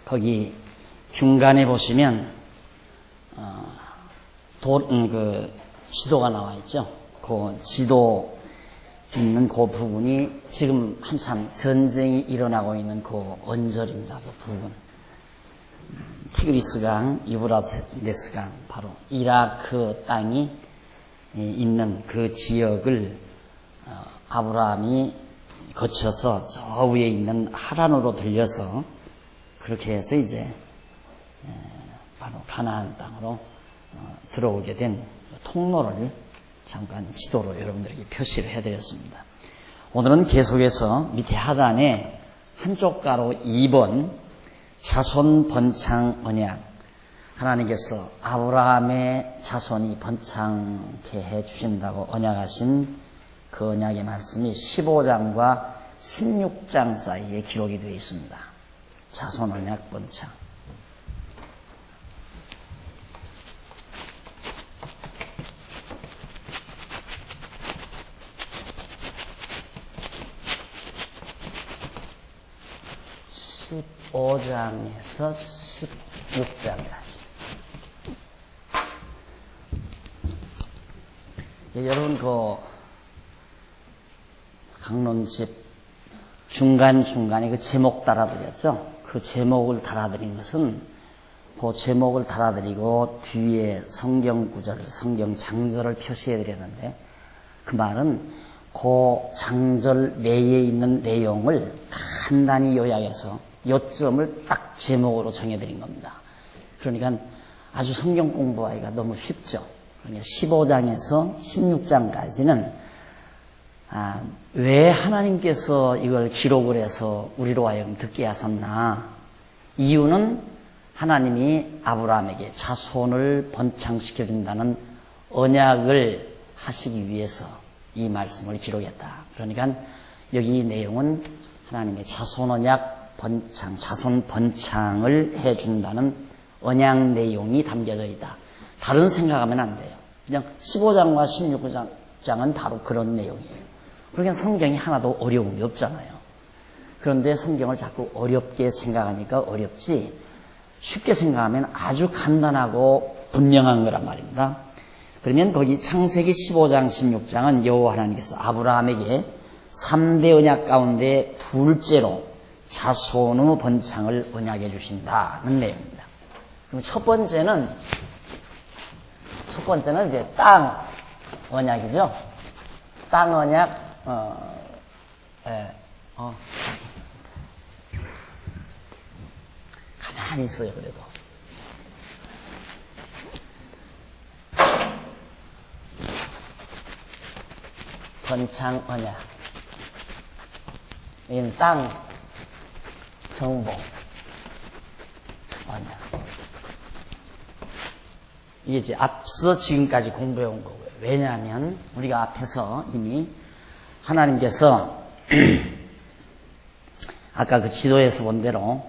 거기 중간에 보시면 그 지도가 나와 있죠. 그 지도 있는 그 부분이 지금 한참 전쟁이 일어나고 있는 그 언저리입니다. 그 부분. 티그리스강, 유브라데스강, 바로 이라크 땅이 있는 그 지역을 아브라함이 거쳐서 저 위에 있는 하란으로 들려서 그렇게 해서 이제 바로 가나안 땅으로 들어오게 된 통로를 잠깐 지도로 여러분들에게 표시를 해드렸습니다. 오늘은 계속해서 밑에 하단에 한쪽 가로 2번 자손 번창 언약, 하나님께서 아브라함의 자손이 번창케 해주신다고 언약하신 그 언약의 말씀이 15장과 16장 사이에 기록이 되어 있습니다. 자손 언약 번창. (15장에서) (16장까지) 여러분 그 강론집 중간중간에 그 제목 달아드렸죠. 그 제목을 달아드린 것은 그 제목을 달아드리고 뒤에 성경 구절, 성경 장절을 표시해드렸는데 그 말은 그 장절 내에 있는 내용을 간단히 요약해서 요점을 딱 제목으로 정해드린 겁니다. 그러니까 아주 성경 공부하기가 너무 쉽죠. 그러니까 15장에서 16장까지는 왜 하나님께서 이걸 기록을 해서 우리로 하여금 듣게 하셨나? 이유는 하나님이 아브라함에게 자손을 번창시켜준다는 언약을 하시기 위해서 이 말씀을 기록했다. 그러니까 여기 내용은 하나님의 자손 언약 번창, 자손 번창을 해준다는 언약 내용이 담겨져 있다. 다른 생각하면 안 돼요. 그냥 15장과 16장은 바로 그런 내용이에요. 그러니까 성경이 하나도 어려운 게 없잖아요. 그런데 성경을 자꾸 어렵게 생각하니까 어렵지, 쉽게 생각하면 아주 간단하고 분명한 거란 말입니다. 그러면 거기 창세기 15장, 16장은 여호와 하나님께서 아브라함에게 3대 언약 가운데 둘째로 자손의 번창을 언약해 주신다는 내용입니다. 그럼 첫 번째는 이제 땅 언약이죠. 땅 언약, 가만히 있어요, 그래도. 번창 언약. 이건 땅 정복 언약. 이게 이제 앞서 지금까지 공부해 온 거고요. 왜냐하면 우리가 앞에서 이미 하나님께서 아까 그 지도에서 본 대로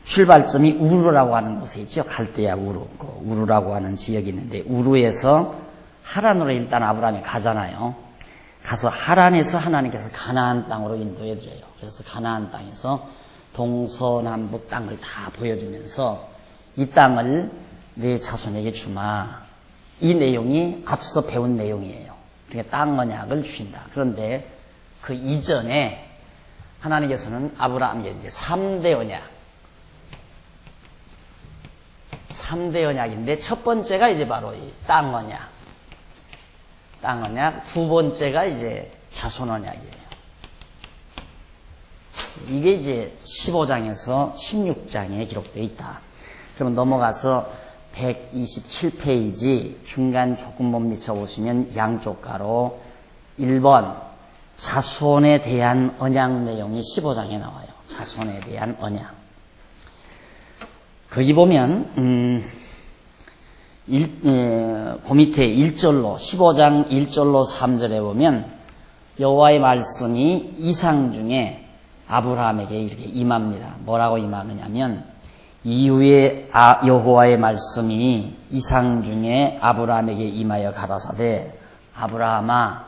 출발점이 우르라고 하는 곳에 있죠. 갈대아 우르. 그 우르라고 하는 지역이 있는데 우르에서 하란으로 일단 아브라함이 가잖아요. 가서 하란에서 하나님께서 가나안 땅으로 인도해 드려요. 그래서 가나안 땅에서 동서남북 땅을 다 보여주면서 이 땅을 내 자손에게 주마. 이 내용이 앞서 배운 내용이에요. 그러니까 땅 언약을 주신다. 그런데 그 이전에 하나님께서는 아브라함에게 이제 3대 언약. 3대 언약인데 첫 번째가 이제 바로 이 땅 언약. 땅 언약. 두 번째가 이제 자손 언약이에요. 이게 이제 15장에서 16장에 기록되어 있다. 그러면 넘어가서 127페이지 중간 조금 못 미쳐보시면 양쪽 가로 1번 자손에 대한 언약 내용이 15장에 나와요. 자손에 대한 언약. 거기 보면 그 밑에 1절로 15장 1절로 3절에 보면 여호와의 말씀이 이상 중에 아브라함에게 이렇게 임합니다. 뭐라고 임하느냐면 이후에 여호와의 말씀이 이상 중에 아브라함에게 임하여 가라사대 아브라함아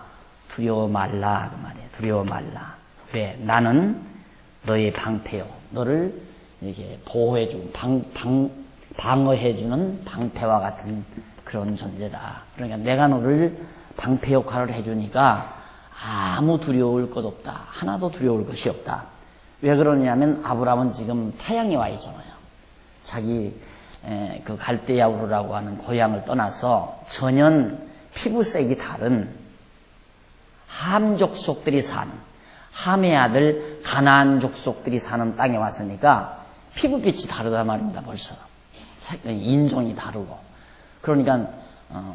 두려워 말라 그 말이에요. 두려워 말라. 왜? 나는 너의 방패요. 너를 이렇게 보호해주고 방어해주는 방패와 같은 그런 존재다. 그러니까 내가 너를 방패 역할을 해주니까 아무 두려울 것 없다. 하나도 두려울 것이 없다. 왜 그러냐면 아브라함은 지금 타향에 와 있잖아요. 자기 그 갈대아 우르라고 하는 고향을 떠나서 전혀 피부색이 다른 함 족속들이 산, 함의 아들 가나안 족속들이 사는 땅에 왔으니까 피부빛이 다르단 말입니다. 벌써 인종이 다르고 그러니까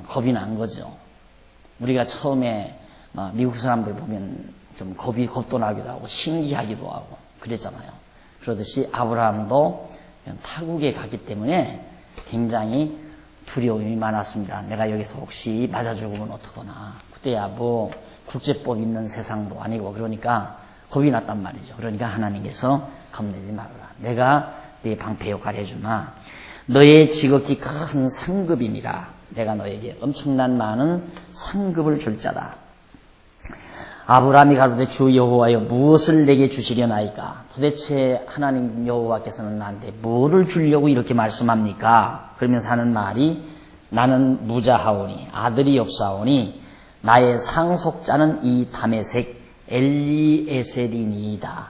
겁이 난 거죠. 우리가 처음에 미국 사람들 보면 좀 겁도 나기도 하고 신기하기도 하고 그랬잖아요. 그러듯이 아브라함도 타국에 갔기 때문에 굉장히 두려움이 많았습니다. 내가 여기서 혹시 맞아 죽으면 어떡하나. 그때야 뭐 국제법 있는 세상도 아니고 그러니까 겁이 났단 말이죠. 그러니까 하나님께서 겁내지 말아라. 내가 네 방패 역할을 해주나. 너의 지극히 큰 상급이니라. 내가 너에게 엄청난 많은 상급을 줄 자다. 아브라함이 가로되 주 여호와여 무엇을 내게 주시려나이까. 도대체 하나님 여호와께서는 나한테 뭐를 주려고 이렇게 말씀합니까? 그러면서 하는 말이 나는 무자하오니 아들이 없사오니 나의 상속자는 이 다메섹 엘리에셀이니이다.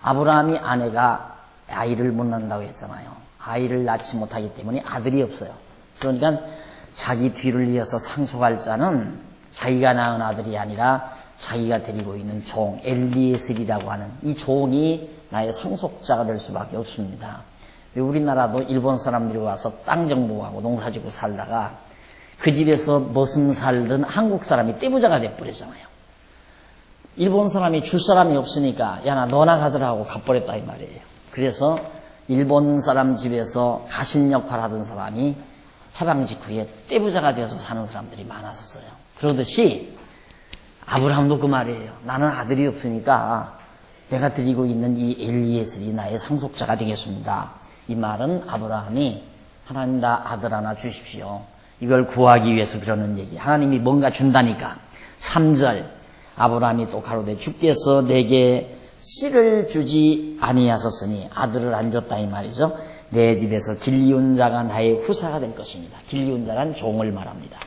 아브라함이 아내가 아이를 못 낳는다고 했잖아요. 아이를 낳지 못하기 때문에 아들이 없어요. 그러니까 자기 뒤를 이어서 상속할 자는 자기가 낳은 아들이 아니라 자기가 데리고 있는 종 엘리에셀이라고 하는 이 종이 나의 상속자가 될 수밖에 없습니다. 우리나라도 일본 사람들이 와서 땅 정복하고 농사짓고 살다가 그 집에서 무슨 살든 한국 사람이 떼부자가 돼버리잖아요. 일본 사람이 줄 사람이 없으니까 야 나 너나 가져라 하고 가버렸다 이 말이에요. 그래서 일본 사람 집에서 가신 역할을 하던 사람이 해방 직후에 떼부자가 되어서 사는 사람들이 많았었어요. 그러듯이 아브라함도 그 말이에요. 나는 아들이 없으니까 내가 드리고 있는 이 엘리에셀이 나의 상속자가 되겠습니다. 이 말은 아브라함이 하나님 나 아들 하나 주십시오. 이걸 구하기 위해서 그러는 얘기. 하나님이 뭔가 준다니까. 3절 아브라함이 또 가로되 주께서 내게 씨를 주지 아니하셨으니 아들을 안 줬다 이 말이죠. 내 집에서 길리온 자가 나의 후사가 될 것입니다. 길리온 자란 종을 말합니다.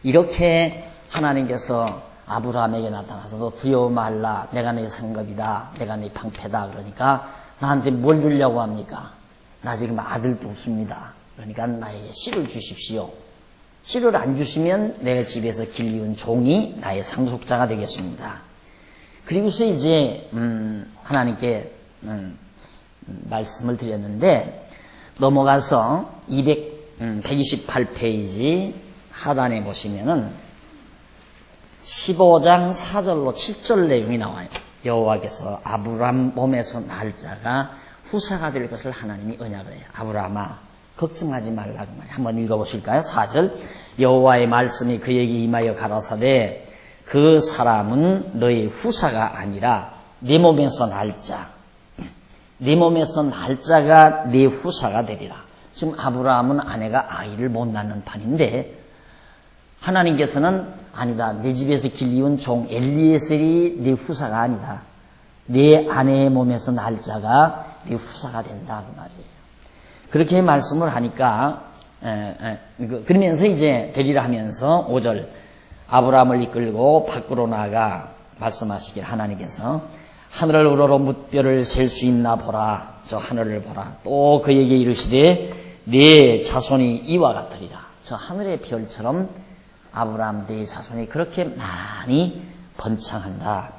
이렇게 하나님께서 아브라함에게 나타나서 너 두려워 말라. 내가 네 상급이다. 내가 네 방패다. 그러니까 나한테 뭘 주려고 합니까? 나 지금 아들도 없습니다. 그러니까 나에게 씨를 주십시오. 씨를 안 주시면 내 집에서 길리온 종이 나의 상속자가 되겠습니다. 그리고서 이제 하나님께 말씀을 드렸는데 넘어가서 128페이지 하단에 보시면은 15장 4절로 7절 내용이 나와요. 여호와께서 아브라함 몸에서 날 자가 후사가 될 것을 하나님이 언약을 해요. 아브라함아 걱정하지 말라 그 말이에요. 한번 읽어보실까요? 4절 여호와의 말씀이 그에게 임하여 가라사대 그 사람은 너의 후사가 아니라 네 몸에서 날 자, 네 몸에서 날 자가 네 후사가 되리라. 지금 아브라함은 아내가 아이를 못 낳는 판인데 하나님께서는 아니다. 내 집에서 길리온 종 엘리에셀이 네 후사가 아니다. 내 아내의 몸에서 날 자가 네 후사가 된다 그 말이에요. 그렇게 말씀을 하니까 그러면서 이제 되리라 하면서 5절 아브라함을 이끌고 밖으로 나가 말씀하시길 하나님께서 하늘을 우러러 뭇별을 셀 수 있나 보라. 저 하늘을 보라. 또 그에게 이르시되 네 자손이 이와 같으리라. 저 하늘의 별처럼 아브라함 네 자손이 그렇게 많이 번창한다.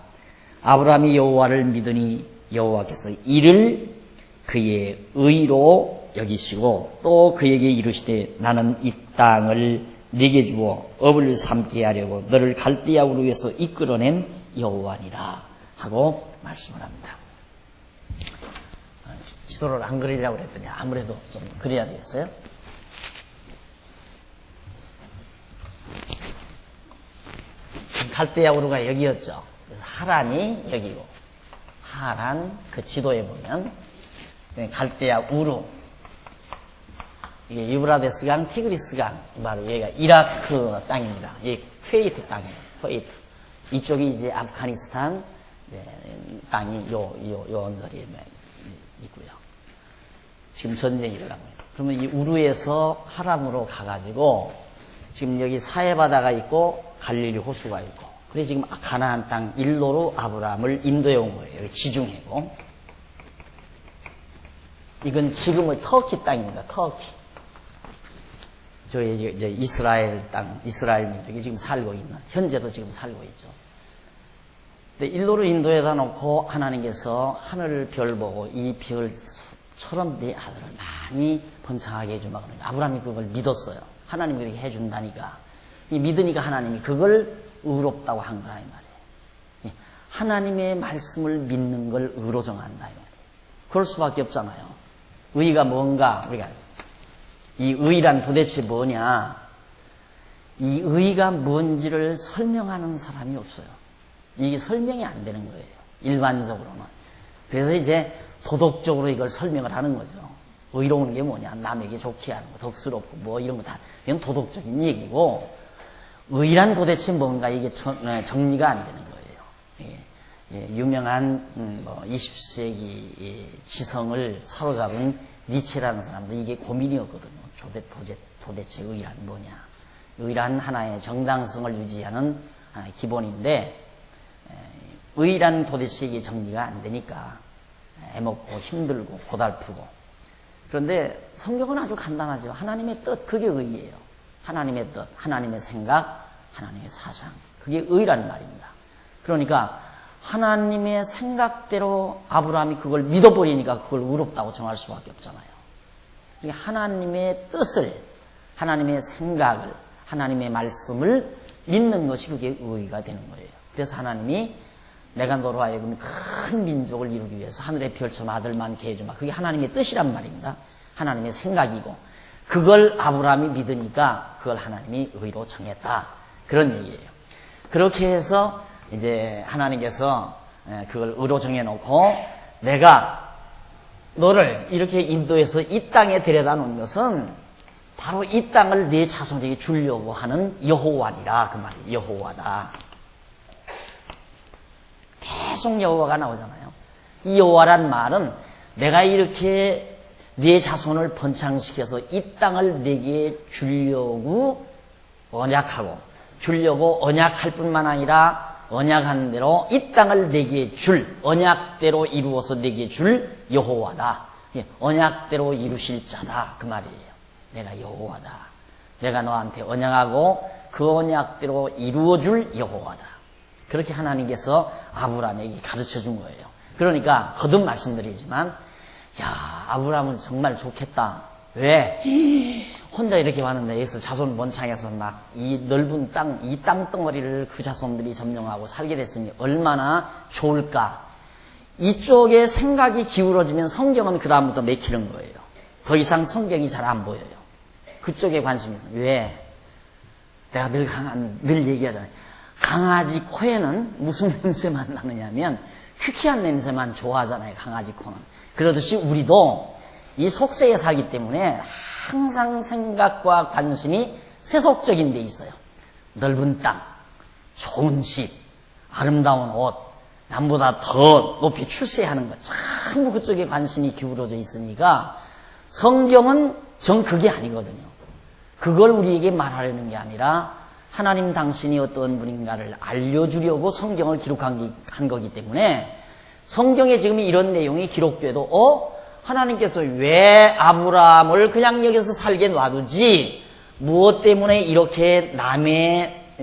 아브라함이 여호와를 믿으니 여호와께서 이를 그의 의로 여기시고 또 그에게 이르시되 나는 이 땅을 네게 주어 업을 삼게 하려고 너를 갈대아 우르에서 이끌어낸 여호와니라 하고 말씀을 합니다. 지도를 안 그리려고 그랬더니 아무래도 좀 그려야 되겠어요? 갈대아 우르가 여기였죠. 그래서 하란이 여기고 하란 그 지도에 보면 갈대아 우르 이게 유브라데스강, 티그리스강 바로 여기가 이라크 땅입니다. 이 쿠웨이트 땅이에요. 쿠웨이트 이쪽이 이제 아프가니스탄, 땅이 요 언저리에 있고요. 지금 전쟁이 일어나고 있고. 그러면 이 우르에서 하람으로 가가지고 지금 여기 사해바다가 있고 갈릴리 호수가 있고, 그래서 지금 가나안 땅 일로로 아브라함을 인도해 온 거예요. 여기 지중해고. 이건 지금의 터키 땅입니다. 터키. 저희 이제 이스라엘 땅, 이스라엘 민족이 지금 살고 있는, 현재도 지금 살고 있죠. 근데 일로로 인도에다 놓고 하나님께서 하늘별 보고 이 별처럼 내 아들을 많이 번창하게 해주마. 아브라함이 그걸 믿었어요. 하나님이 그렇게 해준다니까. 믿으니까 하나님이 그걸 의롭다고 한 거라 이 말이에요. 하나님의 말씀을 믿는 걸 의로 정한다 이 말이에요. 그럴 수밖에 없잖아요. 의가 뭔가, 우리가 이 의란 도대체 뭐냐? 이 의가 뭔지를 설명하는 사람이 없어요. 이게 설명이 안 되는 거예요. 일반적으로는. 그래서 이제 도덕적으로 이걸 설명을 하는 거죠. 의로운 게 뭐냐? 남에게 좋게 하는 거, 덕스럽고 뭐 이런 거 다 이건 도덕적인 얘기고, 의란 도대체 뭔가 이게 정리가 안 되는 거예요. 유명한 20세기 지성을 사로잡은 니체라는 사람도 이게 고민이었거든요. 도대체 의란 뭐냐? 의란 하나의 정당성을 유지하는 하나의 기본인데, 의란 도대체 이게 정리가 안 되니까 애먹고 힘들고 고달프고. 그런데 성경은 아주 간단하죠. 하나님의 뜻, 그게 의예요. 하나님의 뜻, 하나님의 생각, 하나님의 사상, 그게 의란 말입니다. 그러니까 하나님의 생각대로 아브라함이 그걸 믿어버리니까 그걸 의롭다고 정할 수밖에 없잖아요. 그러니까 하나님의 뜻을, 하나님의 생각을, 하나님의 말씀을 믿는 것이 그게 의가 되는 거예요. 그래서 하나님이 내가 너로 하여금 큰 민족을 이루기 위해서 하늘의 별처럼 아들 많게 해주마. 그게 하나님의 뜻이란 말입니다. 하나님의 생각이고, 그걸 아브라함이 믿으니까 그걸 하나님이 의로 정했다. 그런 얘기예요. 그렇게 해서 이제 하나님께서 그걸 의로 정해놓고, 내가 너를 이렇게 인도해서 이 땅에 데려다 놓은 것은 바로 이 땅을 네 자손에게 주려고 하는 여호와니라. 그 말이 여호와다. 계속 여호와가 나오잖아요. 이 여호와란 말은 내가 이렇게 네 자손을 번창시켜서 이 땅을 내게 주려고 언약하고, 주려고 언약할 뿐만 아니라 언약한 대로 이 땅을 내게 줄, 언약대로 이루어서 내게 줄 여호와다. 언약대로 이루실 자다. 그 말이에요. 내가 여호와다. 내가 너한테 언약하고 그 언약대로 이루어줄 여호와다. 그렇게 하나님께서 아브라함에게 가르쳐 준 거예요. 그러니까 거듭 말씀드리지만, 야, 아브라함은 정말 좋겠다. 왜? 혼자 이렇게 왔는데 여기서 자손 번창해서 막 이 넓은 땅, 이 땅덩어리를 그 자손들이 점령하고 살게 됐으니 얼마나 좋을까. 이쪽에 생각이 기울어지면 성경은 그 다음부터 맥히는 거예요. 더 이상 성경이 잘 안 보여요. 그쪽에 관심이 있어요. 왜? 내가 늘 얘기하잖아요. 강아지 코에는 무슨 냄새만 나느냐면 희귀한 냄새만 좋아하잖아요. 강아지 코는. 그러듯이 우리도 이 속세에 살기 때문에 항상 생각과 관심이 세속적인 데 있어요. 넓은 땅, 좋은 집, 아름다운 옷, 남보다 더 높이 출세하는 것, 전부 그쪽에 관심이 기울어져 있으니까 성경은 전 그게 아니거든요. 그걸 우리에게 말하려는 게 아니라 하나님 당신이 어떤 분인가를 알려주려고 성경을 기록한 거기 때문에, 성경에 지금 이런 내용이 기록돼도 하나님께서 왜 아브라함을 그냥 여기서 살게 놔두지, 무엇 때문에 이렇게 남의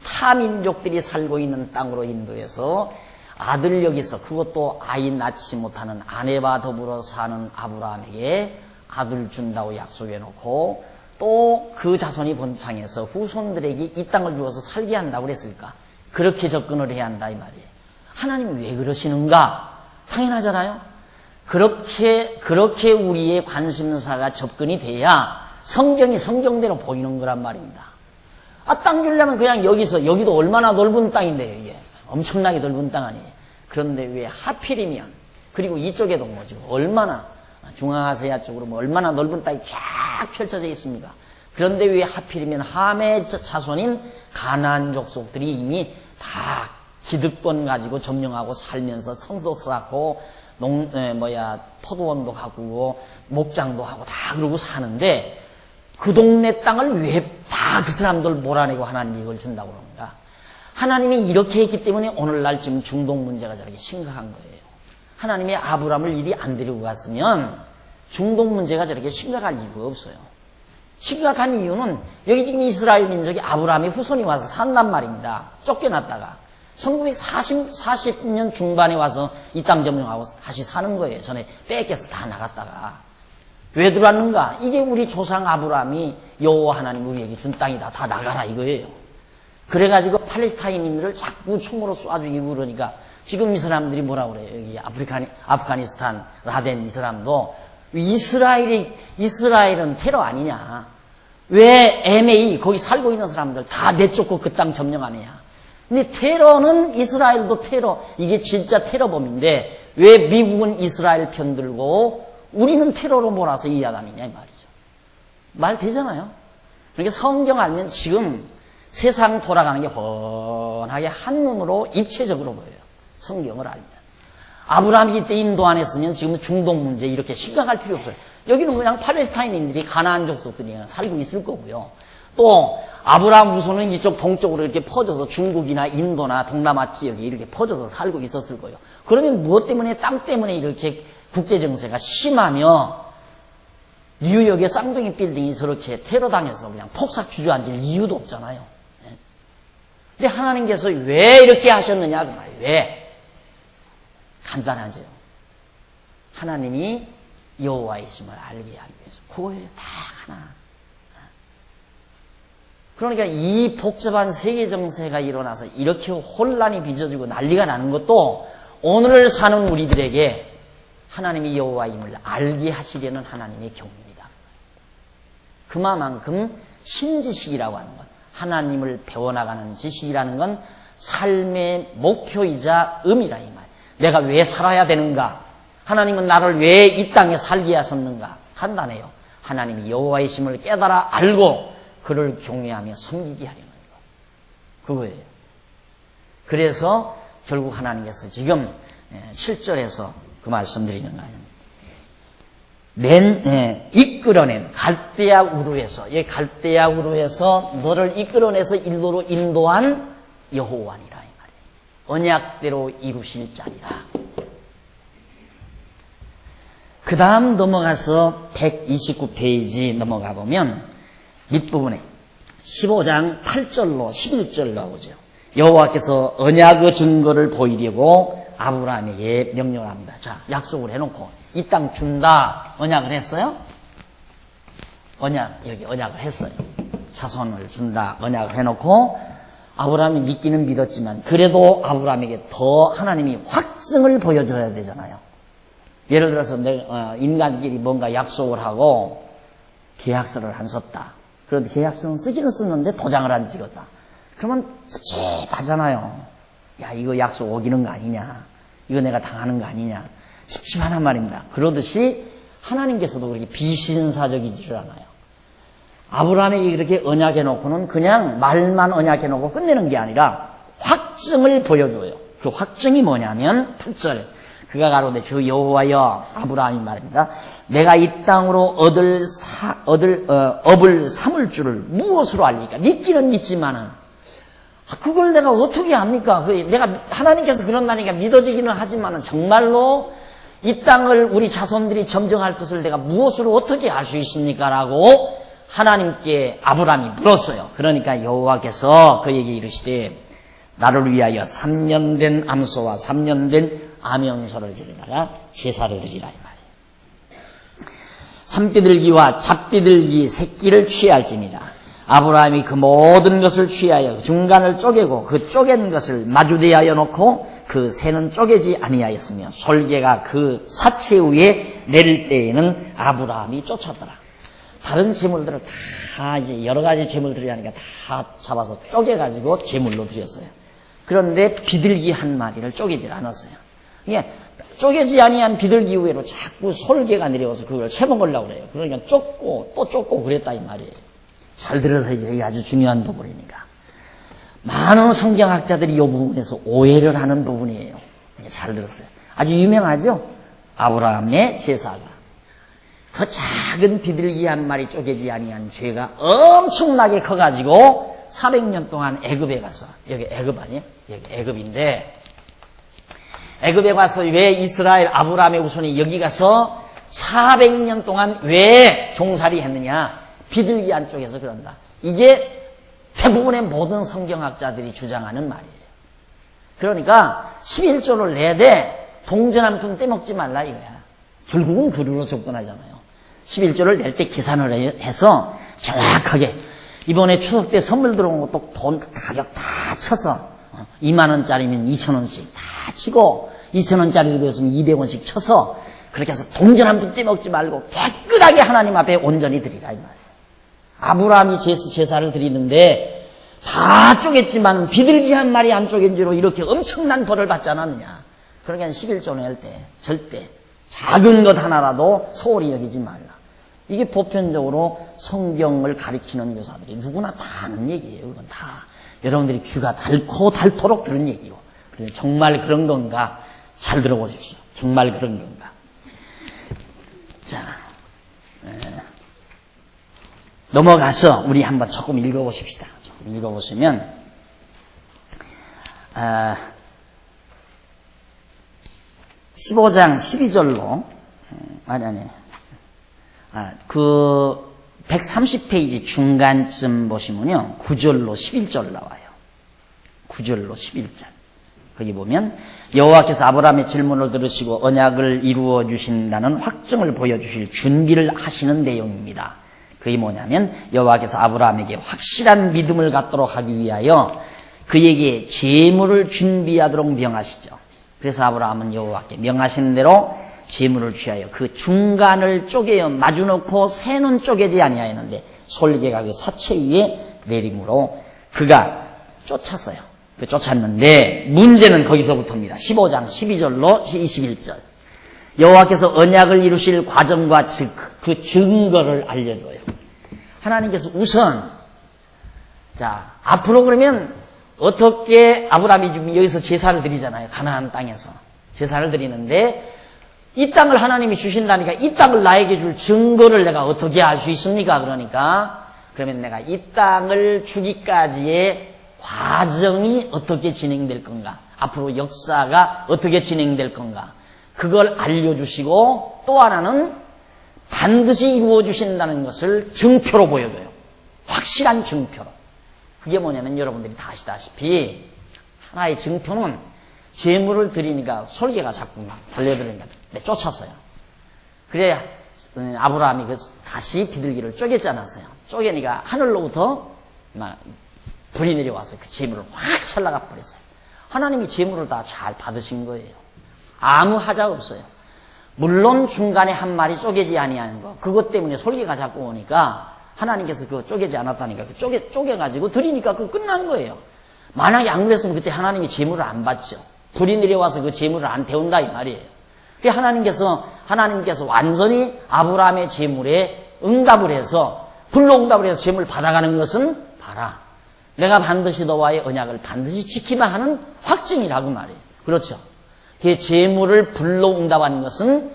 타민족들이 살고 있는 땅으로 인도해서 아들 여기서, 그것도 아이 낳지 못하는 아내와 더불어 사는 아브라함에게 아들 준다고 약속해 놓고 또 그 자손이 번창해서 후손들에게 이 땅을 주어서 살게 한다고 그랬을까? 그렇게 접근을 해야 한다 이 말이에요. 하나님이 왜 그러시는가? 당연하잖아요. 그렇게 우리의 관심사가 접근이 돼야 성경이 성경대로 보이는 거란 말입니다. 땅 주려면 그냥 여기도 얼마나 넓은 땅인데요, 이게. 엄청나게 넓은 땅 아니에요. 그런데 왜 하필이면, 그리고 이쪽에도 뭐죠? 얼마나, 중앙아시아 쪽으로 뭐 얼마나 넓은 땅이 쫙 펼쳐져 있습니까? 그런데 왜 하필이면 함의 자손인 가나안 족속들이 이미 다 기득권 가지고 점령하고 살면서 성도 쌓고 포도원도 가꾸고 목장도 하고 다 그러고 사는데 그 동네 땅을 왜 다 그 사람들 몰아내고 하나님이 이걸 준다고 그런가? 하나님이 이렇게 했기 때문에 오늘날 지금 중동 문제가 저렇게 심각한 거예요. 하나님이 아브라함을 이리 안 데리고 갔으면 중동 문제가 저렇게 심각할 이유가 없어요. 심각한 이유는 여기 지금 이스라엘 민족이 아브라함의 후손이 와서 산단 말입니다. 쫓겨났다가 1940년 중반에 와서 이 땅 점령하고 다시 사는 거예요. 전에 뺏겨서 다 나갔다가. 왜 들어왔는가? 이게 우리 조상 아브라함이 여호와 하나님 우리에게 준 땅이다. 다 나가라 이거예요. 그래가지고 팔레스타인인들을 자꾸 총으로 쏴주기고 그러니까 지금 이 사람들이 뭐라 그래요? 여기 아프가니스탄 라덴 이 사람도 이스라엘은 테러 아니냐? 왜 MA 거기 살고 있는 사람들 다 내쫓고 그 땅 점령하느냐? 근데 테러는 이스라엘도 테러, 이게 진짜 테러범인데 왜 미국은 이스라엘 편들고 우리는 테러로 몰아서 이야기하느냐 이 말이죠. 말 되잖아요. 그러니까 성경 알면 지금 세상 돌아가는 게 훤하게 한눈으로 입체적으로 보여요. 성경을 알면. 아브라함이 이때 인도 안 했으면 지금 중동 문제 이렇게 심각할 필요 없어요. 여기는 그냥 팔레스타인인들이 가나안 족속들이 살고 있을 거고요. 또 아브라함 후손은 이쪽 동쪽으로 이렇게 퍼져서 중국이나 인도나 동남아 지역에 이렇게 퍼져서 살고 있었을 거예요. 그러면 무엇 때문에 땅 때문에 이렇게 국제 정세가 심하며 뉴욕의 쌍둥이 빌딩이 저렇게 테러당해서 그냥 폭삭 주저앉을 이유도 없잖아요. 근데 하나님께서 왜 이렇게 하셨느냐 그 말이에요. 왜? 간단하죠. 하나님이 여호와의 힘을 알게 하기 위해서. 그거예요. 다 하나. 그러니까 이 복잡한 세계 정세가 일어나서 이렇게 혼란이 빚어지고 난리가 나는 것도 오늘을 사는 우리들에게 하나님이 여호와의 힘을 알게 하시려는 하나님의 경륜이다. 그만큼 신지식이라고 하는 것, 하나님을 배워나가는 지식이라는 건 삶의 목표이자 의미라 이 말. 내가 왜 살아야 되는가? 하나님은 나를 왜 이 땅에 살게 하셨는가? 간단해요. 하나님이 여호와의 힘을 깨달아 알고 그를 경외하며 섬기게 하려는 것. 그거예요. 그래서 결국 하나님께서 지금 7절에서 그 말씀드리는 거예요. 이끌어낸 갈대아 우르에서, 이 갈대아 우르에서 너를 이끌어내서 일로로 인도한 여호와니라 이 말이에요. 언약대로 이루실 자리라. 그 다음 넘어가서 129페이지 넘어가 보면 밑부분에 15장 8절로 11절 나오죠. 여호와께서 언약의 증거를 보이려고 아브라함에게 명령을 합니다. 자, 약속을 해놓고 이 땅 준다. 언약을 했어요? 여기 언약을 했어요. 자손을 준다. 언약을 해놓고 아브라함이 믿기는 믿었지만 그래도 아브라함에게 더 하나님이 확증을 보여줘야 되잖아요. 예를 들어서 인간끼리 뭔가 약속을 하고 계약서를 안 썼다. 그런데 계약서는 쓰기는 썼는데 도장을 안 찍었다. 그러면 찝찝하잖아요. 야, 이거 약속 어기는 거 아니냐. 이거 내가 당하는 거 아니냐. 찝찝하단 말입니다. 그러듯이 하나님께서도 그렇게 비신사적이지를 않아요. 아브라함에게 이렇게 언약해놓고는 그냥 말만 언약해놓고 끝내는 게 아니라 확증을 보여줘요. 그 확증이 뭐냐면 8절. 그가 가로되 주 여호와여 아브라함이 말입니다. 내가 이 땅으로 업을 삼을 줄을 무엇으로 알리까? 믿기는 믿지만은 그걸 내가 어떻게 합니까? 내가 하나님께서 그런다니까 믿어지기는 하지만은 정말로 이 땅을 우리 자손들이 점정할 것을 내가 무엇으로 어떻게 알 수 있습니까? 라고 하나님께 아브라함이 물었어요. 그러니까 여호와께서 그에게 이르시되 나를 위하여 3년 된 암소와 3년 된 암염소를 지르다가 제사를 드리라 이 말이에요. 산비둘기와 잡비둘기 새끼를 취할지니라. 아브라함이 그 모든 것을 취하여 중간을 쪼개고 그 쪼갠 것을 마주대하여 놓고 그 새는 쪼개지 아니하였으며 솔개가 그 사체 위에 내릴 때에는 아브라함이 쫓았더라. 다른 제물들을 다 이제 여러 가지 제물들이 하니까 다 잡아서 쪼개가지고 제물로 드렸어요. 그런데 비둘기 한 마리를 쪼개질 않았어요. 이게 쪼개지 아니한 비둘기 위로 자꾸 솔개가 내려와서 그걸 채먹으려고 그래요. 그러니까 쫓고 또 쫓고 그랬다 이 말이에요. 잘 들어서 이게 아주 중요한 부분이니까. 많은 성경학자들이 이 부분에서 오해를 하는 부분이에요. 잘 들었어요. 아주 유명하죠? 아브라함의 제사가. 그 작은 비둘기 한 마리 쪼개지 아니한 죄가 엄청나게 커가지고 400년 동안 애굽에 가서, 여기 애굽 아니에요? 여기 애굽인데, 애굽에 가서 왜 이스라엘 아브라함의 후손이 여기 가서 400년 동안 왜 종살이 했느냐? 비둘기 안쪽에서 그런다. 이게 대부분의 모든 성경학자들이 주장하는 말이에요. 그러니까 11조를 내되 동전 한 푼 떼먹지 말라 이거야. 결국은 그루로 접근하잖아요. 11조를 낼 때 계산을 해서 정확하게 이번에 추석 때 선물 들어온 것도 돈 가격 다 쳐서 2만 원짜리면 2천 원씩 다 치고 2천 원짜리 들었으면 200원씩 쳐서 그렇게 해서 동전 한 푼 떼먹지 말고 깨끗하게 하나님 앞에 온전히 드리라 이 말이에요. 아브라함이 제사를 드리는데 다 쪼갰지만 비둘기 한 마리 안 쪼갠 죄로 이렇게 엄청난 벌을 받지 않았느냐. 그러니까 11조 낼 때 절대 작은 것 하나라도 소홀히 여기지 말라. 이게 보편적으로 성경을 가리키는 교사들이 누구나 다 아는 얘기예요. 이건 다 여러분들이 귀가 닳고 닳도록 들은 얘기고. 그래서 정말 그런 건가? 잘 들어보십시오. 정말 그런 건가? 자, 넘어가서 우리 한번 조금 읽어보십시다. 조금 읽어보시면 15장 12절로 그 130페이지 중간쯤 보시면요 9절로 11절 나와요. 9절로 11절 거기 보면 여호와께서 아브라함의 질문을 들으시고 언약을 이루어 주신다는 확증을 보여주실 준비를 하시는 내용입니다. 그게 뭐냐면 여호와께서 아브라함에게 확실한 믿음을 갖도록 하기 위하여 그에게 제물을 준비하도록 명하시죠. 그래서 아브라함은 여호와께 명하신 대로 제물을 취하여 그 중간을 쪼개어 마주놓고 새는 쪼개지 아니하였는데 솔개가 그 사체 위에 내림으로 그가 쫓았어요. 쫓았는데 문제는 거기서부터입니다. 15장 12절로 21절 여호와께서 언약을 이루실 과정과 그 증거를 알려줘요. 하나님께서 우선 자 앞으로 그러면 어떻게 아브라함이 지금 여기서 제사를 드리잖아요. 가나안 땅에서 제사를 드리는데 이 땅을 하나님이 주신다니까 이 땅을 나에게 줄 증거를 내가 어떻게 알 수 있습니까? 그러면 내가 이 땅을 주기까지의 과정이 어떻게 진행될 건가? 앞으로 역사가 어떻게 진행될 건가? 그걸 알려주시고 또 하나는 반드시 이루어주신다는 것을 증표로 보여줘요. 확실한 증표로. 그게 뭐냐면 여러분들이 다 아시다시피 하나의 증표는 제물을 드리니까 솔개가 자꾸 막 달려들으니까 쫓았어요. 그래야 아브라함이 다시 비둘기를 쪼개지 않았어요. 쪼개니까 하늘로부터 막 불이 내려와서 그 제물을 확 찰나가 버렸어요. 하나님이 제물을 다 잘 받으신 거예요. 아무 하자 없어요. 물론 중간에 한 마리 쪼개지 아니하는 거 그것 때문에 솔개가 자꾸 오니까 하나님께서 그거 쪼개지 않았다니까 그 쪼개가지고 드리니까 그거 끝난 거예요. 만약에 안 그랬으면 그때 하나님이 제물을 안 받죠. 불이 내려와서 그 제물을 안 태운다 이 말이에요. 하나님께서 완전히 아브라함의 제물에 응답을 해서 불로 응답을 해서 제물을 받아가는 것은 봐라. 내가 반드시 너와의 언약을 반드시 지키마 하는 확증이라고 말이에요. 그렇죠. 그 제물을 불로 응답하는 것은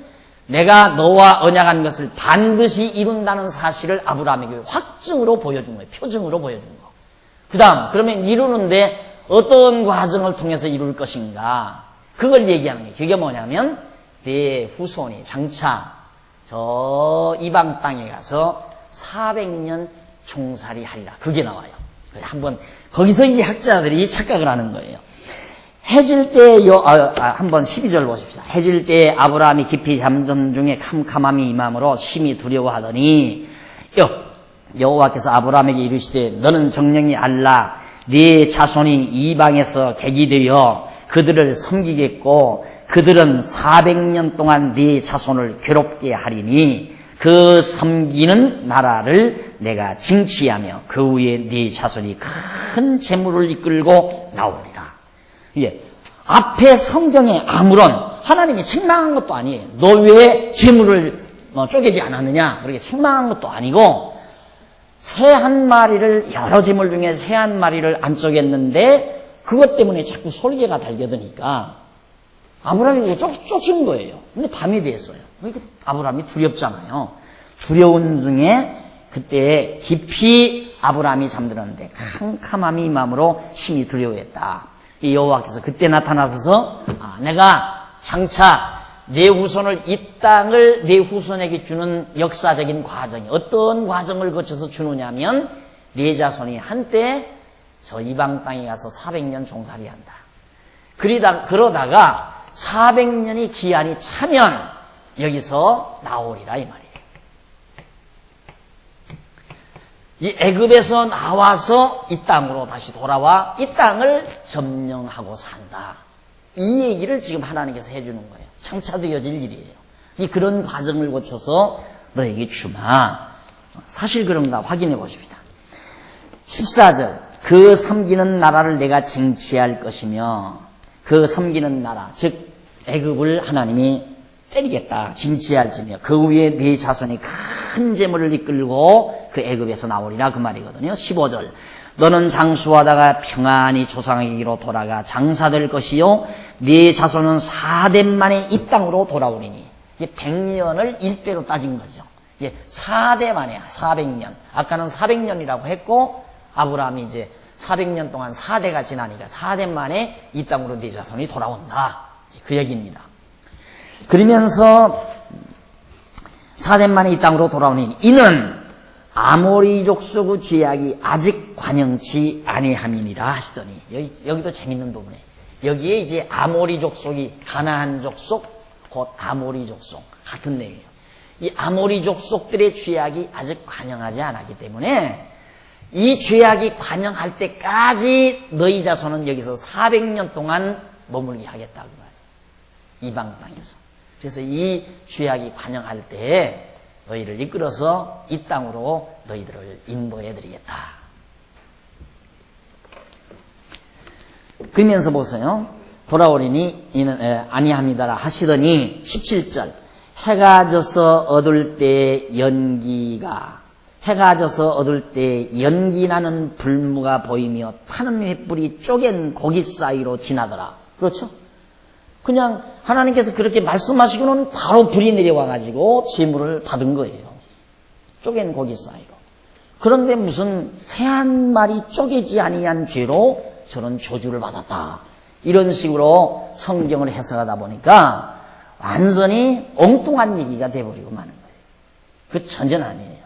내가 너와 언약한 것을 반드시 이룬다는 사실을 아브라함에게 확증으로 보여준 거예요. 표징으로 보여준 거. 그 다음 그러면 이루는데 어떤 과정을 통해서 이룰 것인가 그걸 얘기하는 거예요. 그게 뭐냐면 내 후손이 장차 저 이방 땅에 가서 400년 종살이 하리라. 그게 나와요. 한번 거기서 이제 학자들이 착각을 하는 거예요. 해질 때 한번 12절 보십시다. 해질 때 아브라함이 깊이 잠든 중에 캄캄함이 임함으로 심히 두려워하더니 여호와께서 아브라함에게 이르시되 너는 정령이 알라 네 자손이 이방에서 객이 되어 그들을 섬기겠고 그들은 400년 동안 네 자손을 괴롭게 하리니 그 섬기는 나라를 내가 징치하며 그 후에 네 자손이 큰 재물을 이끌고 나오리라. 예, 앞에 성경에 아무런 하나님이 책망한 것도 아니에요. 너 왜 재물을 쪼개지 않았느냐 그렇게 책망한 것도 아니고 새 한 마리를, 여러 재물 중에 새 한 마리를 안 쪼갰는데 그것 때문에 자꾸 솔개가 달겨드니까 아브라함이 쫓은 거예요. 근데 밤이 됐어요. 그러니까 아브라함이 두렵잖아요. 두려운 중에 그때 깊이 아브라함이 잠들었는데 캄캄함이 마음으로 심히 두려워했다. 이 여호와께서 그때 나타나셔서 내가 장차 내 후손을, 이 땅을 내 후손에게 주는 역사적인 과정이 어떤 과정을 거쳐서 주느냐면 네 자손이 한때 저 이방 땅에 가서 400년 종살이 한다. 그러다가 400년이 기한이 차면 여기서 나오리라 이 말이에요. 이 애굽에서 나와서 이 땅으로 다시 돌아와 이 땅을 점령하고 산다. 이 얘기를 지금 하나님께서 해주는 거예요. 장차 되어질 일이에요. 그런 과정을 거쳐서 너에게 주마. 사실 그런가 확인해 보십시다. 14절 그 섬기는 나라를 내가 쟁취할 것이며 그 섬기는 나라 즉 애굽을 하나님이 때리겠다. 징치할지며 그 위에 네 자손이 큰 재물을 이끌고 그 애굽에서 나오리라 그 말이거든요. 15절 너는 장수하다가 평안히 조상에게로 돌아가 장사될 것이요 네 자손은 4대 만에 이 땅으로 돌아오리니 이게 100년을 1대로 따진 거죠. 이게 4대 만에 400년 아까는 400년이라고 했고 아브라함이 이제 400년 동안 4대가 지나니까 4대 만에 이 땅으로 네 자손이 돌아온다. 그 얘기입니다. 그러면서 4대 만에 이 땅으로 돌아오니 이는 아모리 족속의 죄악이 아직 관영치 아니함이니라 하시더니 여기도 재밌는 부분에 여기에 이제 아모리 족속이 가나안 족속 곧 아모리 족속 같은 내용이에요. 이 아모리 족속들의 죄악이 아직 관영하지 않았기 때문에 이 죄악이 관영할 때까지 너희 자손은 여기서 400년 동안 머물게 하겠다고 말해요. 이방 땅에서. 그래서 이 죄악이 관영할 때에 너희를 이끌어서 이 땅으로 너희들을 인도해 드리겠다. 그러면서 보세요. 돌아오리니 이는 아니함이다라 하시더니 17절 해가 져서 어둘 때 해가 져서 어둘 때 연기 나는 불무가 보이며 타는 횃불이 쪼갠 고기 사이로 지나더라. 그렇죠? 그냥 하나님께서 그렇게 말씀하시고는 바로 불이 내려와가지고 재물을 받은 거예요. 쪼갠 고기 사이로. 그런데 무슨 새 한 마리 쪼개지 아니한 죄로 저는 저주를 받았다. 이런 식으로 성경을 해석하다 보니까 완전히 엉뚱한 얘기가 돼버리고 마는 거예요. 그 전제는 아니에요.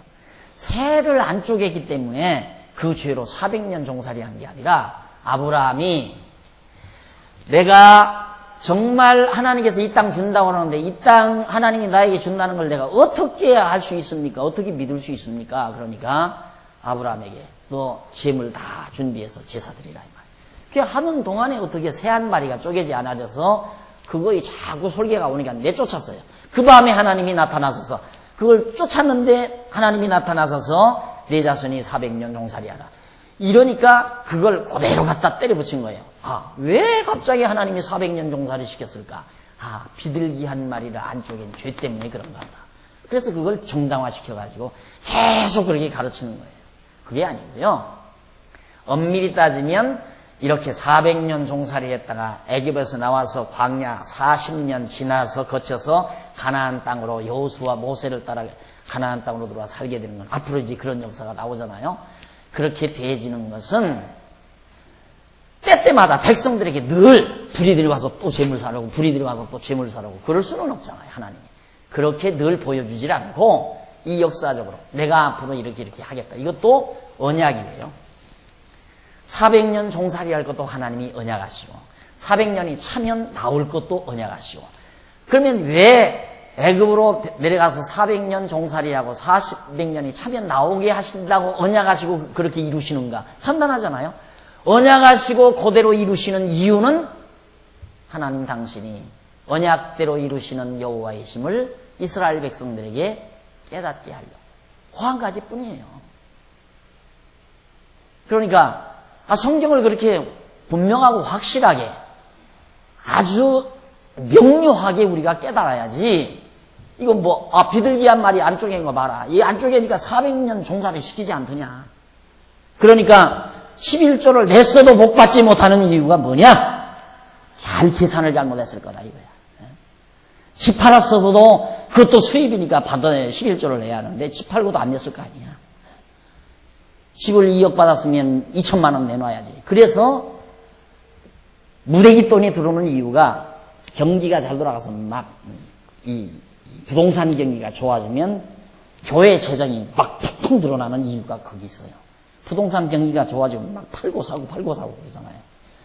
새를 안 쪼개기 때문에 그 죄로 400년 종살이 한 게 아니라 아브라함이 내가 정말 하나님께서 이 땅 준다고 하는데 이 땅 하나님이 나에게 준다는 걸 내가 어떻게 알 수 있습니까? 어떻게 믿을 수 있습니까? 그러니까 아브라함에게 너 재물 다 준비해서 제사 드리라 이 말. 그 하는 동안에 어떻게 새 한 마리가 쪼개지 않아져서 그거에 자꾸 솔개가 오니까 내쫓았어요. 그 밤에 하나님이 나타나셔서 그걸 쫓았는데 하나님이 나타나셔서 내 자손이 400년 종살이하라. 이러니까 그걸 그대로 갖다 때려붙인 거예요. 왜 갑자기 하나님이 400년 종살이 시켰을까? 비둘기 한 마리를 안 쪼갠 죄 때문에 그런가 보다. 그래서 그걸 정당화시켜가지고 계속 그렇게 가르치는 거예요. 그게 아니고요. 엄밀히 따지면 이렇게 400년 종살이 했다가 애굽에서 나와서 광야 40년 지나서 거쳐서 가나안 땅으로 여호수아 모세를 따라 가나안 땅으로 들어와 살게 되는 건 앞으로 이제 그런 역사가 나오잖아요. 그렇게 되어지는 것은 때때마다 백성들에게 늘 불이들이 와서 또 재물 사라고 불이들이 와서 또 재물 사라고 그럴 수는 없잖아요. 하나님이 그렇게 늘 보여주질 않고 이 역사적으로 내가 앞으로 이렇게 하겠다. 이것도 언약이에요. 400년 종살이 할 것도 하나님이 언약하시고 400년이 차면 나올 것도 언약하시고 그러면 왜 애굽으로 내려가서 400년 종살이하고 400년이 차면 나오게 하신다고 언약하시고 그렇게 이루시는가? 간단하잖아요. 언약하시고 그대로 이루시는 이유는 하나님 당신이 언약대로 이루시는 여호와이심을 이스라엘 백성들에게 깨닫게 하려고. 그 한 가지뿐이에요. 그러니까 성경을 그렇게 분명하고 확실하게 아주 명료하게 우리가 깨달아야지 이거 뭐, 비둘기한 마리 안 쪼갠 거 봐라. 이 안 쪼개니까 400년 종살이 시키지 않더냐. 그러니까 11조를 냈어도 복 받지 못하는 이유가 뭐냐? 잘 계산을 잘못했을 거다 이거야. 집 팔았어도 그것도 수입이니까 받아야 11조를 내야 하는데 집 팔고도 안 냈을 거 아니야. 집을 2억 받았으면 2천만 원 내놔야지. 그래서 무대기 돈이 들어오는 이유가 경기가 잘 돌아가서 막 이 부동산 경기가 좋아지면 교회 재정이 막 푹푹 늘어나는 이유가 거기 있어요. 부동산 경기가 좋아지면 막 팔고 사고 그러잖아요.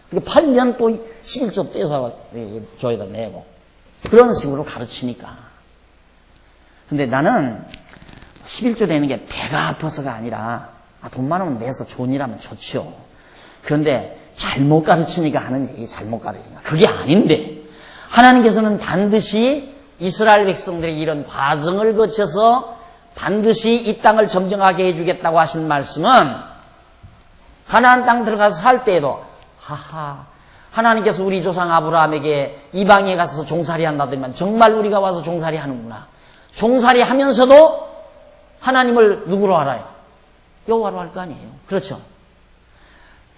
그러니까 팔면 또 11조 떼서 교회에다 내고 그런 식으로 가르치니까. 근데 나는 11조 내는 게 배가 아파서가 아니라 돈 많으면 내서 좋은 일 하면 좋죠. 그런데 잘못 가르치니까 하는 얘기 잘못 가르치니까 그게 아닌데 하나님께서는 반드시 이스라엘 백성들이 이런 과정을 거쳐서 반드시 이 땅을 점령하게 해주겠다고 하신 말씀은 가나안 땅 들어가서 살 때에도 하나님께서 우리 조상 아브라함에게 이방에 가서 종살이 한다더니만 정말 우리가 와서 종살이 하는구나. 종살이 하면서도 하나님을 누구로 알아요? 여호와로 할 거 아니에요. 그렇죠?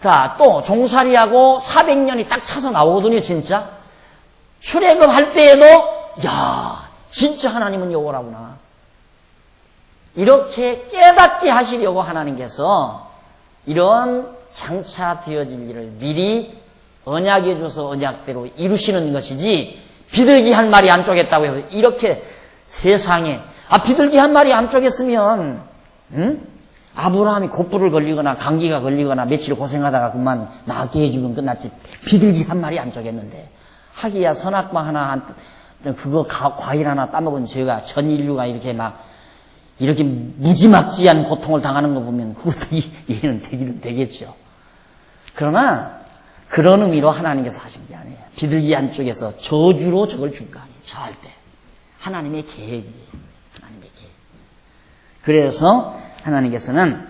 자, 또 종살이하고 400년이 딱 차서 나오거든요. 진짜 출애굽할 때에도 야, 진짜 하나님은 여호와라구나. 이렇게 깨닫게 하시려고 하나님께서 이런 장차 되어질 일을 미리 언약해 줘서 언약대로 이루시는 것이지 비둘기 한 마리 안 쪼갰다고 해서 이렇게 세상에 비둘기 한 마리 안 쪼갰으면 아브라함이 곧불을 걸리거나 감기가 걸리거나 며칠 고생하다가 그만 낫게 해주면 끝났지. 비둘기 한 마리 안 쪼갰는데 하기야 선악과 하나 그거 과일 하나 따먹은 죄가 전 인류가 이렇게 막 이렇게 무지막지한 고통을 당하는 거 보면 그것도 이해는 되기는 되겠죠. 그러나 그런 의미로 하나님께서 하신 게 아니에요. 비둘기 한쪽에서 저주로 저걸 준 거 아니에요. 절대. 하나님의 계획이에요. 하나님의 계획. 그래서 하나님께서는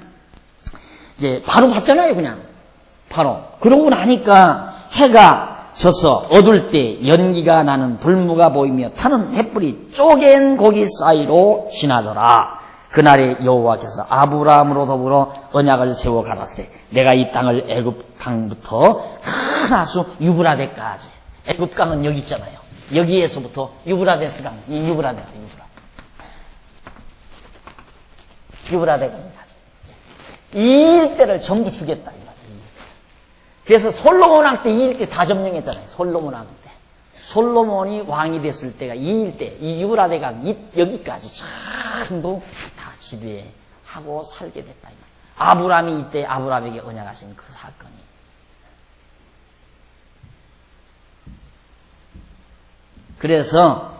이제 바로 봤잖아요. 그냥 바로. 그러고 나니까 해가 져서 어둘 때 연기가 나는 불무가 보이며 타는 햇불이 쪼갠 고기 사이로 지나더라. 그날에 여호와께서 아브라함으로 더불어 언약을 세워 가라사대 내가 이 땅을 애굽 강부터 큰 하수 유브라데까지. 애굽 강은 여기 있잖아요. 여기에서부터 유브라데스 강, 유브라데가 이 일대를 전부 주겠다. 그래서 솔로몬 왕 때 이 일대 다 점령했잖아요. 솔로몬 왕 때. 솔로몬이 왕이 됐을 때가 이 일대, 이 유브라데강 여기까지 전부 다 지배하고 살게 됐다. 아브라함이 이때 아브라함에게 언약하신 그 사건이. 그래서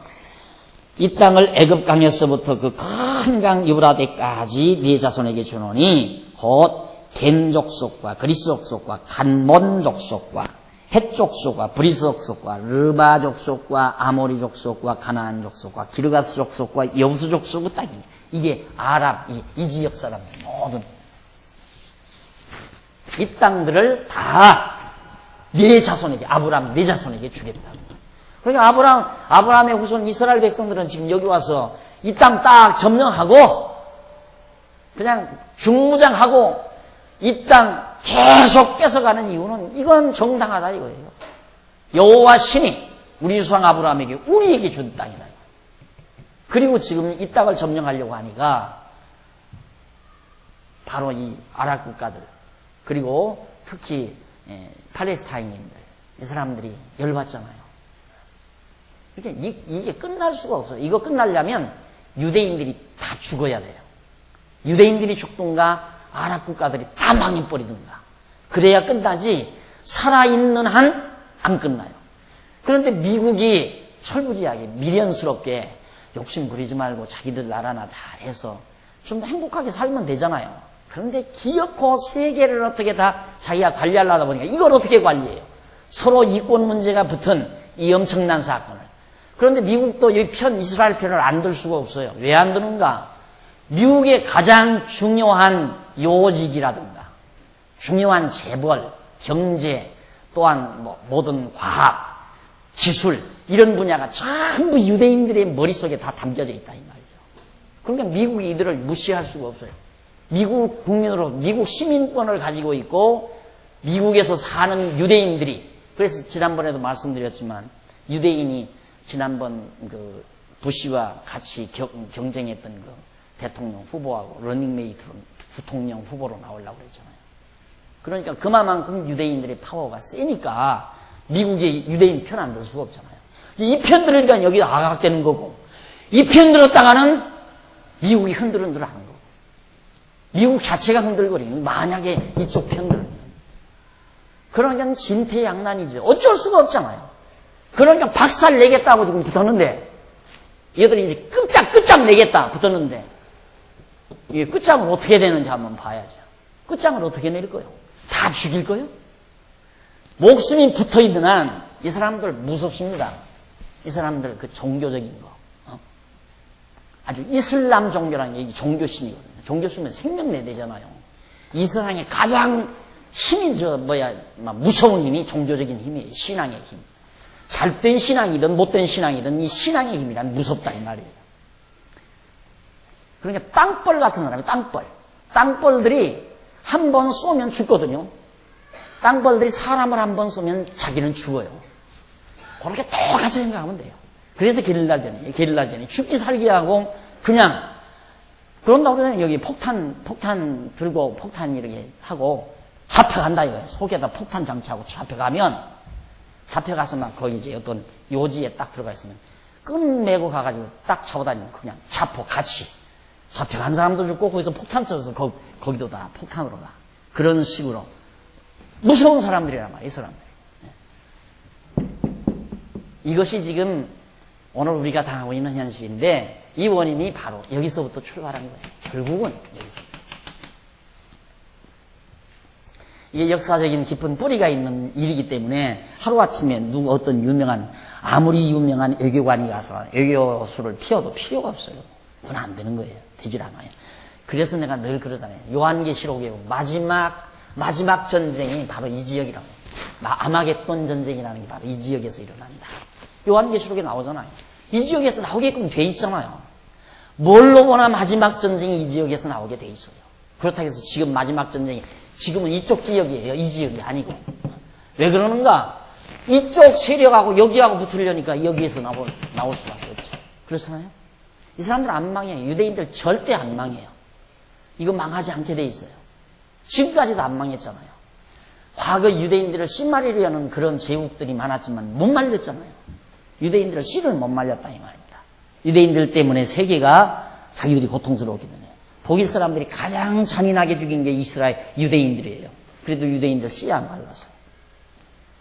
이 땅을 애굽강에서부터 그 큰 강 유브라데까지 네 자손에게 주노니 곧 겐 족속과 그리스 족속과 간몬 족속과 헷 족속과 브리스 족속과 르바 족속과 아모리 족속과 가나안 족속과 기르가스 족속과 여부스 족속의 땅이에요. 이게 아랍 이 지역 사람 모든 이 땅들을 다 네 자손에게 아브라함 네 자손에게 주겠다고. 그러니까 아브라함의 후손 이스라엘 백성들은 지금 여기 와서 이 땅 딱 점령하고 그냥 중무장하고 이 땅 계속 뺏어가는 이유는 이건 정당하다 이거예요. 여호와 신이 우리 조상 아브라함에게 우리에게 준 땅이다. 그리고 지금 이 땅을 점령하려고 하니까 바로 이 아랍 국가들 그리고 특히 팔레스타인인들 이 사람들이 열받잖아요. 그러니까 이게 끝날 수가 없어요. 이거 끝나려면 유대인들이 다 죽어야 돼요. 유대인들이 죽든가 아랍 국가들이 다 망해버리든가 그래야 끝나지 살아있는 한 안 끝나요. 그런데 미국이 철부지하게 미련스럽게 욕심 부리지 말고 자기들 나라나 다 해서 좀 행복하게 살면 되잖아요. 그런데 기어코 세계를 어떻게 다 자기가 관리하려다 보니까 이걸 어떻게 관리해요? 서로 이권 문제가 붙은 이 엄청난 사건을. 그런데 미국도 이 편 이스라엘 편을 안 들 수가 없어요. 왜 안 드는가? 미국의 가장 중요한 요직이라든가 중요한 재벌, 경제 또한 모든 과학, 기술 이런 분야가 전부 유대인들의 머릿속에 다 담겨져 있다 이 말이죠. 그러니까 미국이 이들을 무시할 수가 없어요. 미국 국민으로 미국 시민권을 가지고 있고 미국에서 사는 유대인들이, 그래서 지난번에도 말씀드렸지만 유대인이 지난번 그 부시와 같이 경쟁했던 그 대통령 후보하고 러닝메이트로 부통령 후보로 나오려고 그랬잖아요. 그러니까 그만큼 유대인들의 파워가 세니까 미국의 유대인 편 안 들 수가 없잖아요. 이 편 들으니까 여기 아각되는 거고, 이 편 들었다가는 미국이 흔들흔들 하는 거고, 미국 자체가 흔들거리는, 만약에 이쪽 편 들으면. 그러니까 진퇴양난이죠. 어쩔 수가 없잖아요. 그러니까 박살 내겠다고 지금 붙었는데, 얘들이 이제 끝장 내겠다 붙었는데, 이게 끝장을 어떻게 되는지 한번 봐야죠. 끝장을 어떻게 낼 거예요? 다 죽일 거예요? 목숨이 붙어 있는 한 이 사람들 무섭습니다. 이 사람들 그 종교적인 거. 아주 이슬람 종교라는 게 종교심이거든요. 종교심은 생명내대잖아요. 이 세상에 가장 힘이 무서운 힘이 종교적인 힘이에요. 신앙의 힘. 잘된 신앙이든 못된 신앙이든 이 신앙의 힘이란 무섭다 이 말이에요. 그러니까 땅벌 같은 사람이 땅벌들이 한 번 쏘면 죽거든요. 땅벌들이 사람을 한 번 쏘면 자기는 죽어요. 그렇게 똑같이 생각하면 돼요. 그래서 게릴라전이 죽기 살기 하고 그냥 그런다고 그러면 여기 폭탄 들고 폭탄 이렇게 하고 잡혀간다 이거예요. 속에다 폭탄 장치하고 잡혀가서 막 거기 이제 어떤 요지에 딱 들어가 있으면 끈 메고 가가지고 딱 잡아다니면 그냥 같이 잡혀간 사람도 죽고 거기서 폭탄 쏘서 거기도 다 폭탄으로 다 그런 식으로 무서운 사람들이란 말이에요. 이 사람들. 이것이 지금 오늘 우리가 당하고 있는 현실인데 이 원인이 바로 여기서부터 출발한 거예요. 결국은 여기서. 이게 역사적인 깊은 뿌리가 있는 일이기 때문에 하루아침에 아무리 유명한 외교관이 가서 외교수를 피워도 필요가 없어요. 그건 안 되는 거예요. 되질 않아요. 그래서 내가 늘 그러잖아요. 요한계시록에 마지막 전쟁이 바로 이 지역이라고. 아마겟돈 전쟁이라는 게 바로 이 지역에서 일어난다. 요한계시록에 나오잖아요. 이 지역에서 나오게끔 돼 있잖아요. 뭘로 보나 마지막 전쟁이 이 지역에서 나오게 돼 있어요. 그렇다고 해서 지금 마지막 전쟁이 지금은 이쪽 지역이에요. 이 지역이 아니고. 왜 그러는가? 이쪽 세력하고 여기하고 붙으려니까 여기에서 나올 수밖에 없죠. 그렇잖아요. 이 사람들 안 망해요. 유대인들 절대 안 망해요. 이거 망하지 않게 돼 있어요. 지금까지도 안 망했잖아요. 과거 유대인들을 씨말리려는 그런 제국들이 많았지만 못 말렸잖아요. 유대인들을 씨를 못 말렸다 이 말입니다. 유대인들 때문에 세계가 자기들이 고통스러웠기 때문에 독일 사람들이 가장 잔인하게 죽인 게 이스라엘 유대인들이에요. 그래도 유대인들 씨 안 말라서.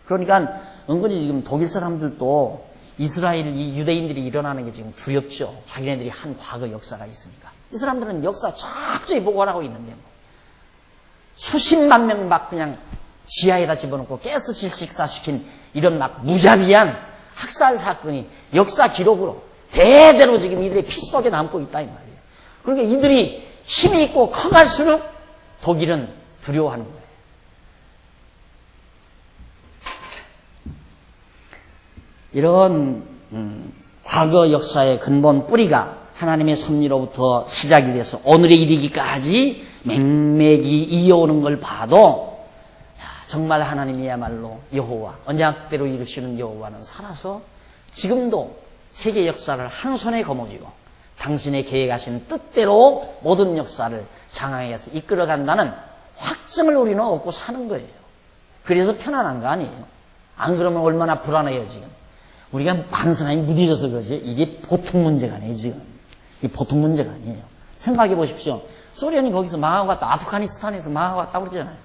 그러니까 은근히 지금 독일 사람들도 이스라엘 이 유대인들이 일어나는 게 지금 두렵죠. 자기네들이 한 과거 역사가 있으니까. 이 사람들은 역사 철저히 보관하고 있는데 수십만 명 막 그냥 지하에다 집어넣고 가스 질식사시킨 이런 막 무자비한 학살 사건이 역사 기록으로 대대로 지금 이들의 피 속에 남고 있다 이 말이에요. 그러니까 이들이 힘이 있고 커갈수록 독일은 두려워하는 거예요. 이런 과거 역사의 근본 뿌리가 하나님의 섭리로부터 시작이 돼서 오늘에 이르기까지 맹맥이 이어오는 걸 봐도 정말 하나님이야말로 여호와, 언약대로 이루시는 여호와는 살아서 지금도 세계 역사를 한 손에 거머쥐고 당신의 계획하신 뜻대로 모든 역사를 장악해서 이끌어간다는 확증을 우리는 얻고 사는 거예요. 그래서 편안한 거 아니에요. 안 그러면 얼마나 불안해요 지금. 우리가 많은 사람이 무뎌져서 그러지 이게 보통 문제가 아니에요 지금. 이게 보통 문제가 아니에요. 생각해 보십시오. 소련이 거기서 망하고 갔다, 아프가니스탄에서 망하고 갔다 그러잖아요.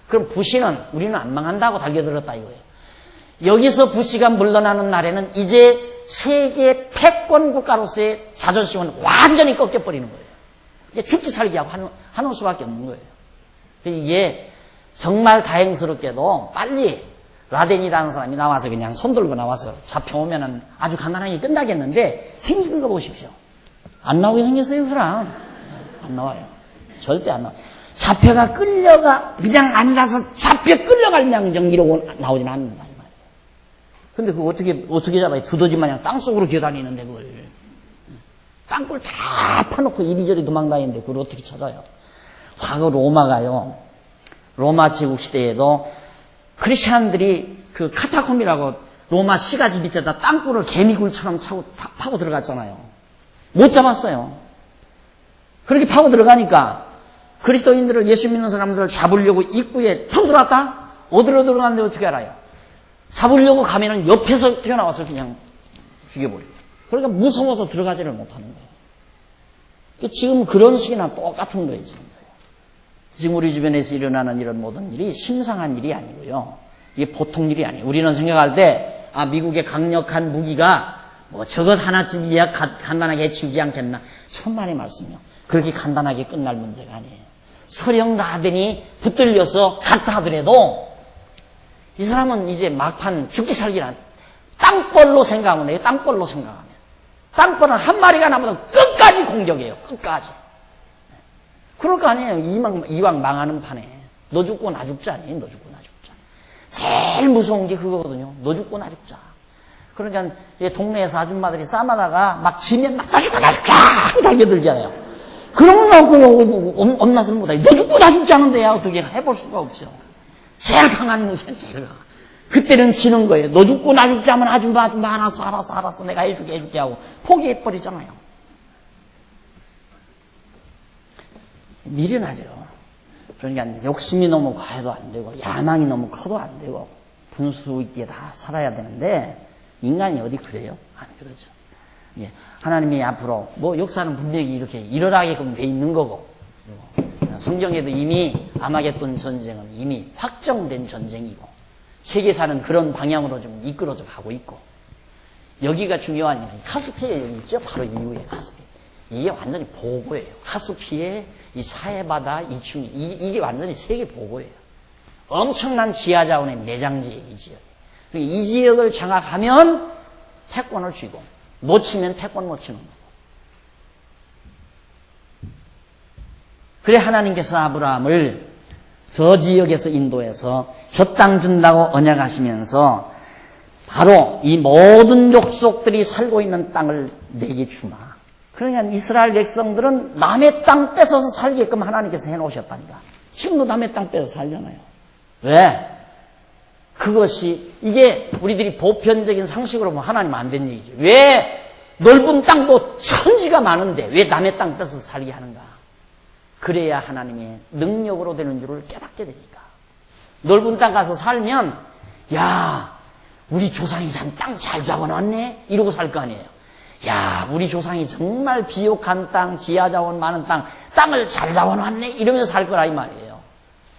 그럼 부시는 우리는 안 망한다고 달겨들었다 이거예요. 여기서 부시가 물러나는 날에는 이제 세계 패권 국가로서의 자존심은 완전히 꺾여버리는 거예요. 이제 죽기 살기 하고 하는 수밖에 없는 거예요. 이게 정말 다행스럽게도 빨리 라덴이라는 사람이 나와서 그냥 손 들고 나와서 잡혀오면은 아주 간단하게 끝나겠는데 생긴 거 보십시오. 안 나오게 생겼어요, 그 사람. 안 나와요. 절대 안 나와요. 잡혀가 끌려가 그냥 앉아서 잡혀 끌려갈 명령 이러고 나오진 않는다 이 말이에요. 근데 그거 어떻게 잡아요? 두더지 마냥 땅속으로 기어다니는데 그걸. 땅굴 다 파놓고 이리저리 도망다니는데 그걸 어떻게 찾아요? 과거 로마가요. 로마 제국 시대에도 크리스찬들이 그 카타콤이라고 로마 시가지 밑에다 땅굴을 개미굴처럼 파고 들어갔잖아요. 못 잡았어요. 그렇게 파고 들어가니까 그리스도인들을, 예수 믿는 사람들을 잡으려고 입구에 파고 들어갔다? 어디로 들어갔는데 어떻게 알아요? 잡으려고 가면은 옆에서 튀어나와서 그냥 죽여버려요. 그러니까 무서워서 들어가지를 못하는 거예요. 지금 그런 식이나 똑같은 거예요, 지금 우리 주변에서 일어나는 이런 모든 일이 심상한 일이 아니고요. 이게 보통 일이 아니에요. 우리는 생각할 때, 미국의 강력한 무기가 뭐 저것 하나쯤이야 간단하게 해치우지 않겠나. 천만의 말씀이요. 그렇게 간단하게 끝날 문제가 아니에요. 서령 라덴이 붙들려서 갔다 하더라도 이 사람은 이제 막판 죽기 살기란 땅벌로 생각하면 돼요. 땅벌로 생각하면. 땅벌은 한 마리가 나보다 끝까지 공격해요. 끝까지. 그럴 거 아니에요. 이왕 망하는 판에. 너 죽고 나 죽자 아니에요. 너 죽고 나 죽자. 제일 무서운 게 그거거든요. 너 죽고 나 죽자. 그러니까 동네에서 아줌마들이 싸마다가 막 지면 막 나 죽고 나 죽자 하고 달려들잖아요. 그러면 엄나서는 못해. 너 죽고 나 죽지 않은데야 어떻게 해볼 수가 없죠. 제일 강한 무기는 제일 강한. 그때는 지는 거예요. 너 죽고 나 죽지 하면 아줌마 알았어 내가 해줄게 하고 포기해버리잖아요. 미련하죠. 그러니까 욕심이 너무 과해도 안 되고 야망이 너무 커도 안 되고 분수 있게 다 살아야 되는데 인간이 어디 그래요? 안 그러죠. 예. 하나님이 앞으로 뭐 역사는 분명히 이렇게 일어나게끔 돼 있는 거고 성경에도 이미 아마겟돈 전쟁은 이미 확정된 전쟁이고 세계사는 그런 방향으로 좀 이끌어져 가고 있고 여기가 중요한 이유는 카스피해 여기 있죠. 바로 이후에 카스피. 이게 완전히 보고예요. 카스피해 이 사해바다 이충이 이게 완전히 세계 보고예요. 엄청난 지하자원의 매장지예요. 이 지역. 이 지역을 장악하면 패권을 쥐고 놓치면 패권 못 치는 거고. 그래 하나님께서 아브라함을 저 지역에서 인도해서 저 땅 준다고 언약하시면서 바로 이 모든 족속들이 살고 있는 땅을 내게 주마. 그러니까 이스라엘 백성들은 남의 땅 뺏어서 살게끔 하나님께서 해놓으셨답니다. 지금도 남의 땅 뺏어서 살잖아요. 왜? 그것이 이게 우리들이 보편적인 상식으로 보면 하나님 안 된 얘기죠. 왜 넓은 땅도 천지가 많은데 왜 남의 땅 뺏어서 살게 하는가? 그래야 하나님의 능력으로 되는 줄을 깨닫게 되니까. 넓은 땅 가서 살면 야 우리 조상이 참 땅 잘 잡아놨네 이러고 살 거 아니에요. 야 우리 조상이 정말 비옥한 땅 지하자원 많은 땅을 잘 잡아놨네 이러면서 살 거라 이 말이에요.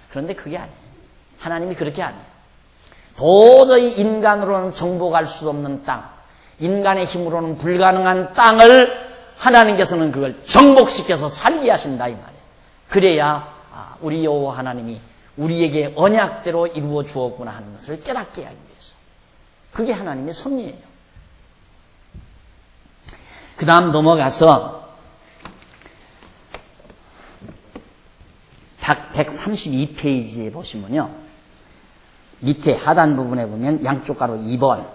그런데 그게 아니에요. 하나님이 그렇게 안 해요. 도저히 인간으로는 정복할 수 없는 땅, 인간의 힘으로는 불가능한 땅을 하나님께서는 그걸 정복시켜서 살게 하신다 이 말이에요. 그래야 우리 여호와 하나님이 우리에게 언약대로 이루어 주었구나 하는 것을 깨닫게 하기 위해서. 그게 하나님의 섭리예요. 그 다음 넘어가서 132페이지에 보시면요. 밑에 하단 부분에 보면 양쪽 가로 2번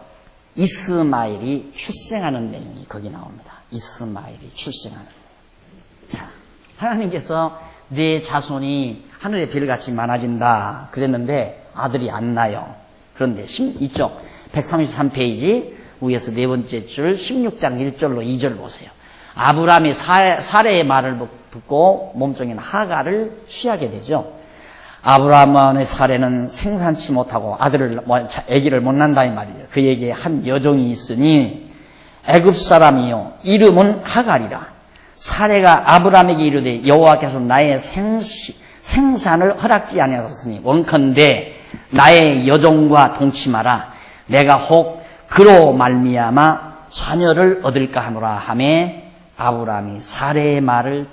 이스마엘이 출생하는 내용이 거기 나옵니다. 이스마엘이 출생하는 내용. 자, 하나님께서 내 자손이 하늘의 별같이 많아진다 그랬는데 아들이 안 나요. 그런데 이쪽 133페이지 위에서 네 번째 줄 16장 1절로 2절 보세요. 아브라함이 사레의 말을 듣고 몸종인 하갈을 취하게 되죠. 아브라함의 사례는 생산치 못하고 아기를 못 낳는다 이 말이에요. 그에게 한 여종이 있으니 애굽 사람이요 이름은 하갈이라. 사례가 아브라함에게 이르되 여호와께서 나의 생산을 허락지 아니하셨으니 원컨대 나의 여종과 동침하라. 내가 혹 그로 말미암아 자녀를 얻을까 하노라 하매 아브라함이 사례의 말을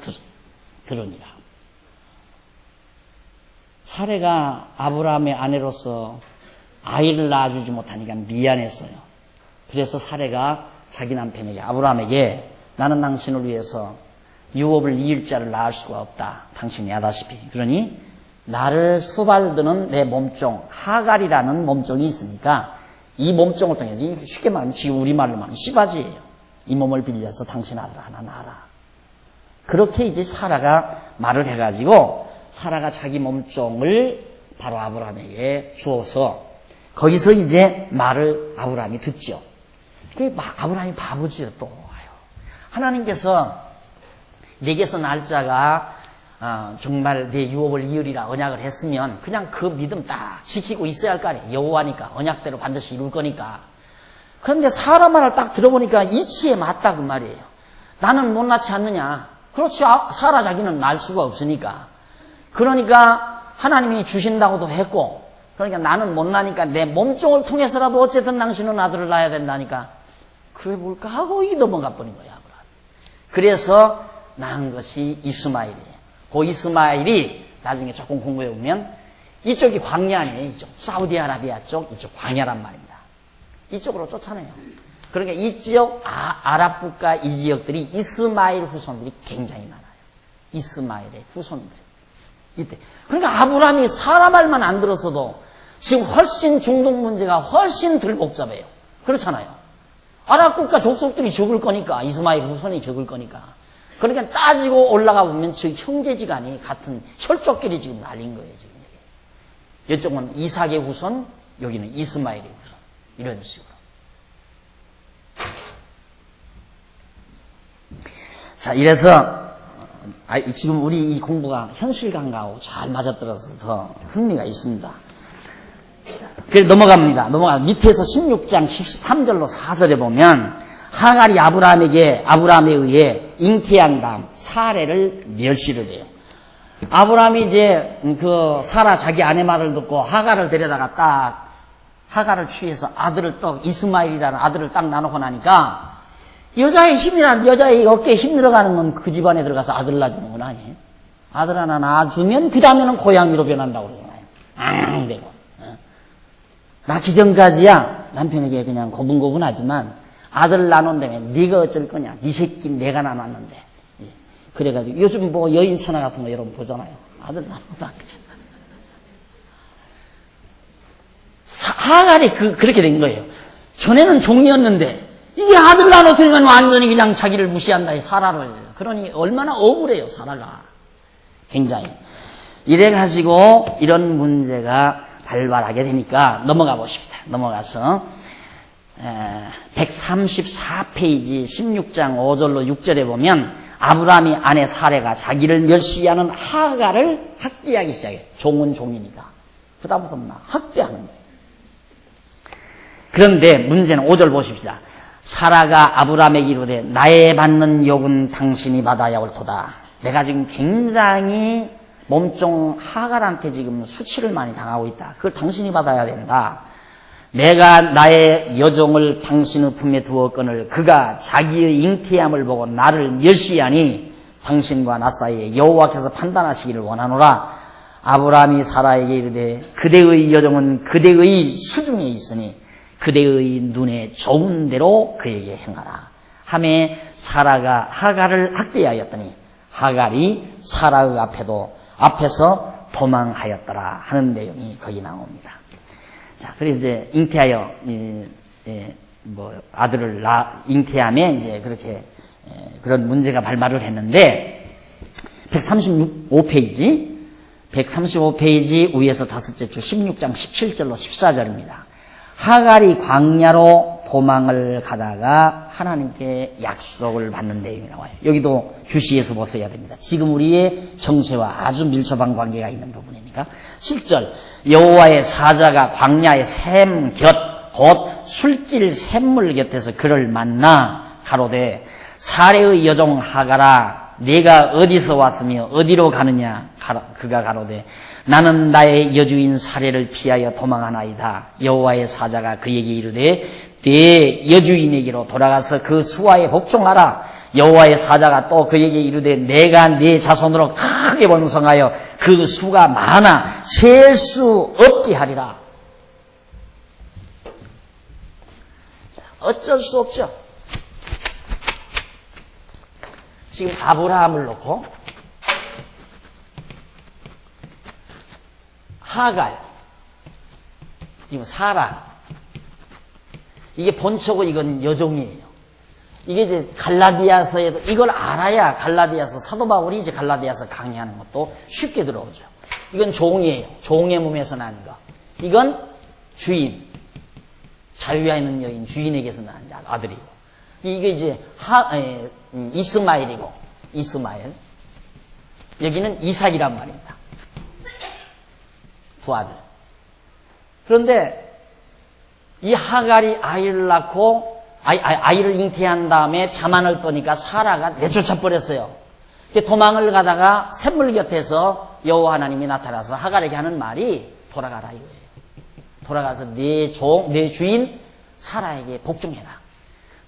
들으니라. 사례가 아브라함의 아내로서 아이를 낳아주지 못하니까 미안했어요. 그래서 사례가 자기 남편에게 아브라함에게 나는 당신을 위해서 유업을 이을 자를 낳을 수가 없다. 당신이 아다시피. 그러니 나를 수발드는 내 몸종 하갈이라는 몸종이 있으니까 이 몸종을 통해서, 쉽게 말하면 지금 우리말로 말하면 씨바지예요. 이 몸을 빌려서 당신 아들 하나 낳아라. 그렇게 이제 사라가 말을 해가지고 사라가 자기 몸종을 바로 아브라함에게 주어서 거기서 이제 말을 아브라함이 듣죠. 아브라함이 바보지요 또. 하나님께서 내게서 날짜가 정말 내 유업을 이으리라 언약을 했으면 그냥 그 믿음 딱 지키고 있어야 할 거 아니에요. 여호와니까 언약대로 반드시 이룰 거니까. 그런데 사람 말을 딱 들어보니까 이치에 맞다 그 말이에요. 나는 못 낳지 않느냐. 그렇죠. 사라 자기는 날 수가 없으니까. 그러니까 하나님이 주신다고도 했고, 그러니까 나는 못 나니까 내 몸종을 통해서라도 어쨌든 당신은 아들을 낳아야 된다니까 그래 볼까 하고 이 넘어가 버린 거야. 그래서 낳은 것이 이스마엘이에요. 그 이스마엘이 나중에 조금 공부해 보면 이쪽이 광야 아니에요. 이쪽 사우디아라비아 쪽 이쪽 광야란 말입니다. 이쪽으로 쫓아내요. 그러니까 이쪽 아랍 국가 이 지역들이 이스마엘 후손들이 굉장히 많아요. 이스마엘의 후손들이 이때. 그러니까 아브라함이 사람 말만 안 들었어도 지금 훨씬 중동 문제가 훨씬 덜 복잡해요. 그렇잖아요. 아랍 국가 족속들이 적을 거니까, 이스마엘 후손이 적을 거니까. 그러니까 따지고 올라가 보면 저 형제지간이 같은 혈족끼리 지금 날린 거예요, 지금. 이쪽은 이삭의 후손, 여기는 이스마엘의 후손. 이런 식으로. 자, 이래서, 지금 우리 이 공부가 현실감하고 잘 맞아떨어서 더 흥미가 있습니다. 그래서 넘어갑니다. 밑에서 16장 13절로 4절에 보면 하갈이 아브라함에 의해 잉태한 다음 사례를 멸시를 해요. 아브라함이 이제 그 사라 자기 아내 말을 듣고 하갈을 데려다가 딱 하갈을 취해서 아들을 또 이스마엘이라는 아들을 딱 나누고 나니까 여자의 힘이란 여자의 어깨에 힘 들어가는 건 그 집안에 들어가서 아들 낳아주는 건 아니에요. 아들 하나 낳아주면 그 다음에는 고양이로 변한다고 그러잖아요. 되고. 낳기 전까지야 남편에게 그냥 고분고분하지만 아들 낳는다면 네가 어쩔 거냐. 네 새끼 내가 낳았는데. 그래가지고 요즘 뭐 여인천하 같은 거 여러분 보잖아요. 아들 낳는다. 하갈이 그렇게 된 거예요. 전에는 종이었는데 이게 아들 낳았으니까 완전히 그냥 자기를 무시한다. 이 사라를. 그러니 얼마나 억울해요. 사라가. 굉장히. 이래가지고 이런 문제가 발발하게 되니까 넘어가 보십시다. 넘어가서 134페이지 16장 5절로 6절에 보면 아브라함이 아내 사레가 자기를 멸시하는 하갈을 학대하기 시작해요. 종은 종이니까. 그다음부터 막 학대하는 거예요. 그런데 문제는 5절 보십시다. 사라가 아브라함에게 이르되 나의 받는 욕은 당신이 받아야 옳도다. 내가 지금 굉장히 몸종 하갈한테 지금 수치를 많이 당하고 있다. 그걸 당신이 받아야 된다. 내가 나의 여종을 당신의 품에 두었거늘 그가 자기의 잉태함을 보고 나를 멸시하니 당신과 나 사이에 여호와께서 판단하시기를 원하노라. 아브라함이 사라에게 이르되 그대의 여종은 그대의 수중에 있으니 그대의 눈에 좋은 대로 그에게 행하라. 하매 사라가 하갈을 학대하였더니 하갈이 사라의 앞에서 도망하였더라 하는 내용이 거기 나옵니다. 자, 그래서 이제 잉태하여 아들을 잉태함에 이제 그렇게 그런 문제가 발발을 했는데 135페이지 위에서 다섯째 줄 16장 17절로 14절입니다. 하갈이 광야로 도망을 가다가 하나님께 약속을 받는 내용이 나와요. 여기도 주시에서 보셔야 됩니다. 지금 우리의 정세와 아주 밀접한 관계가 있는 부분이니까. 7절 여호와의 사자가 광야의 샘 곁 곧 술길 샘물 곁에서 그를 만나 가로되 사레의 여종 하갈아 네가 어디서 왔으며 어디로 가느냐. 그가 가로되 나는 나의 여주인 사레를 피하여 도망하나이다. 여호와의 사자가 그에게 이르되 네 여주인에게로 돌아가서 그 수하에 복종하라. 여호와의 사자가 또 그에게 이르되 내가 네 자손으로 크게 번성하여 그 수가 많아 셀 수 없게 하리라. 어쩔 수 없죠. 지금 아브라함을 놓고 하갈, 이거 사라, 이게 본초고 이건 여종이에요. 이게 이제 갈라디아서에도 이걸 알아야 갈라디아서 사도 바울이 이제 갈라디아서 강의하는 것도 쉽게 들어오죠. 이건 종이에요. 종의 몸에서 난 거. 이건 주인. 자유에 있는 여인 주인에게서 난 아들이고. 이게 이제 이스마엘이고. 이스마엘. 여기는 이삭이란 말입니다. 두 아들. 그런데 이 하갈이 아이를 낳고 아이를 잉태한 다음에 자만을 떠니까 사라가 내쫓아 버렸어요. 도망을 가다가 샘물 곁에서 여호와 하나님이 나타나서 하갈에게 하는 말이 돌아가라 이거예요. 돌아가서 내 주인 사라에게 복종해라.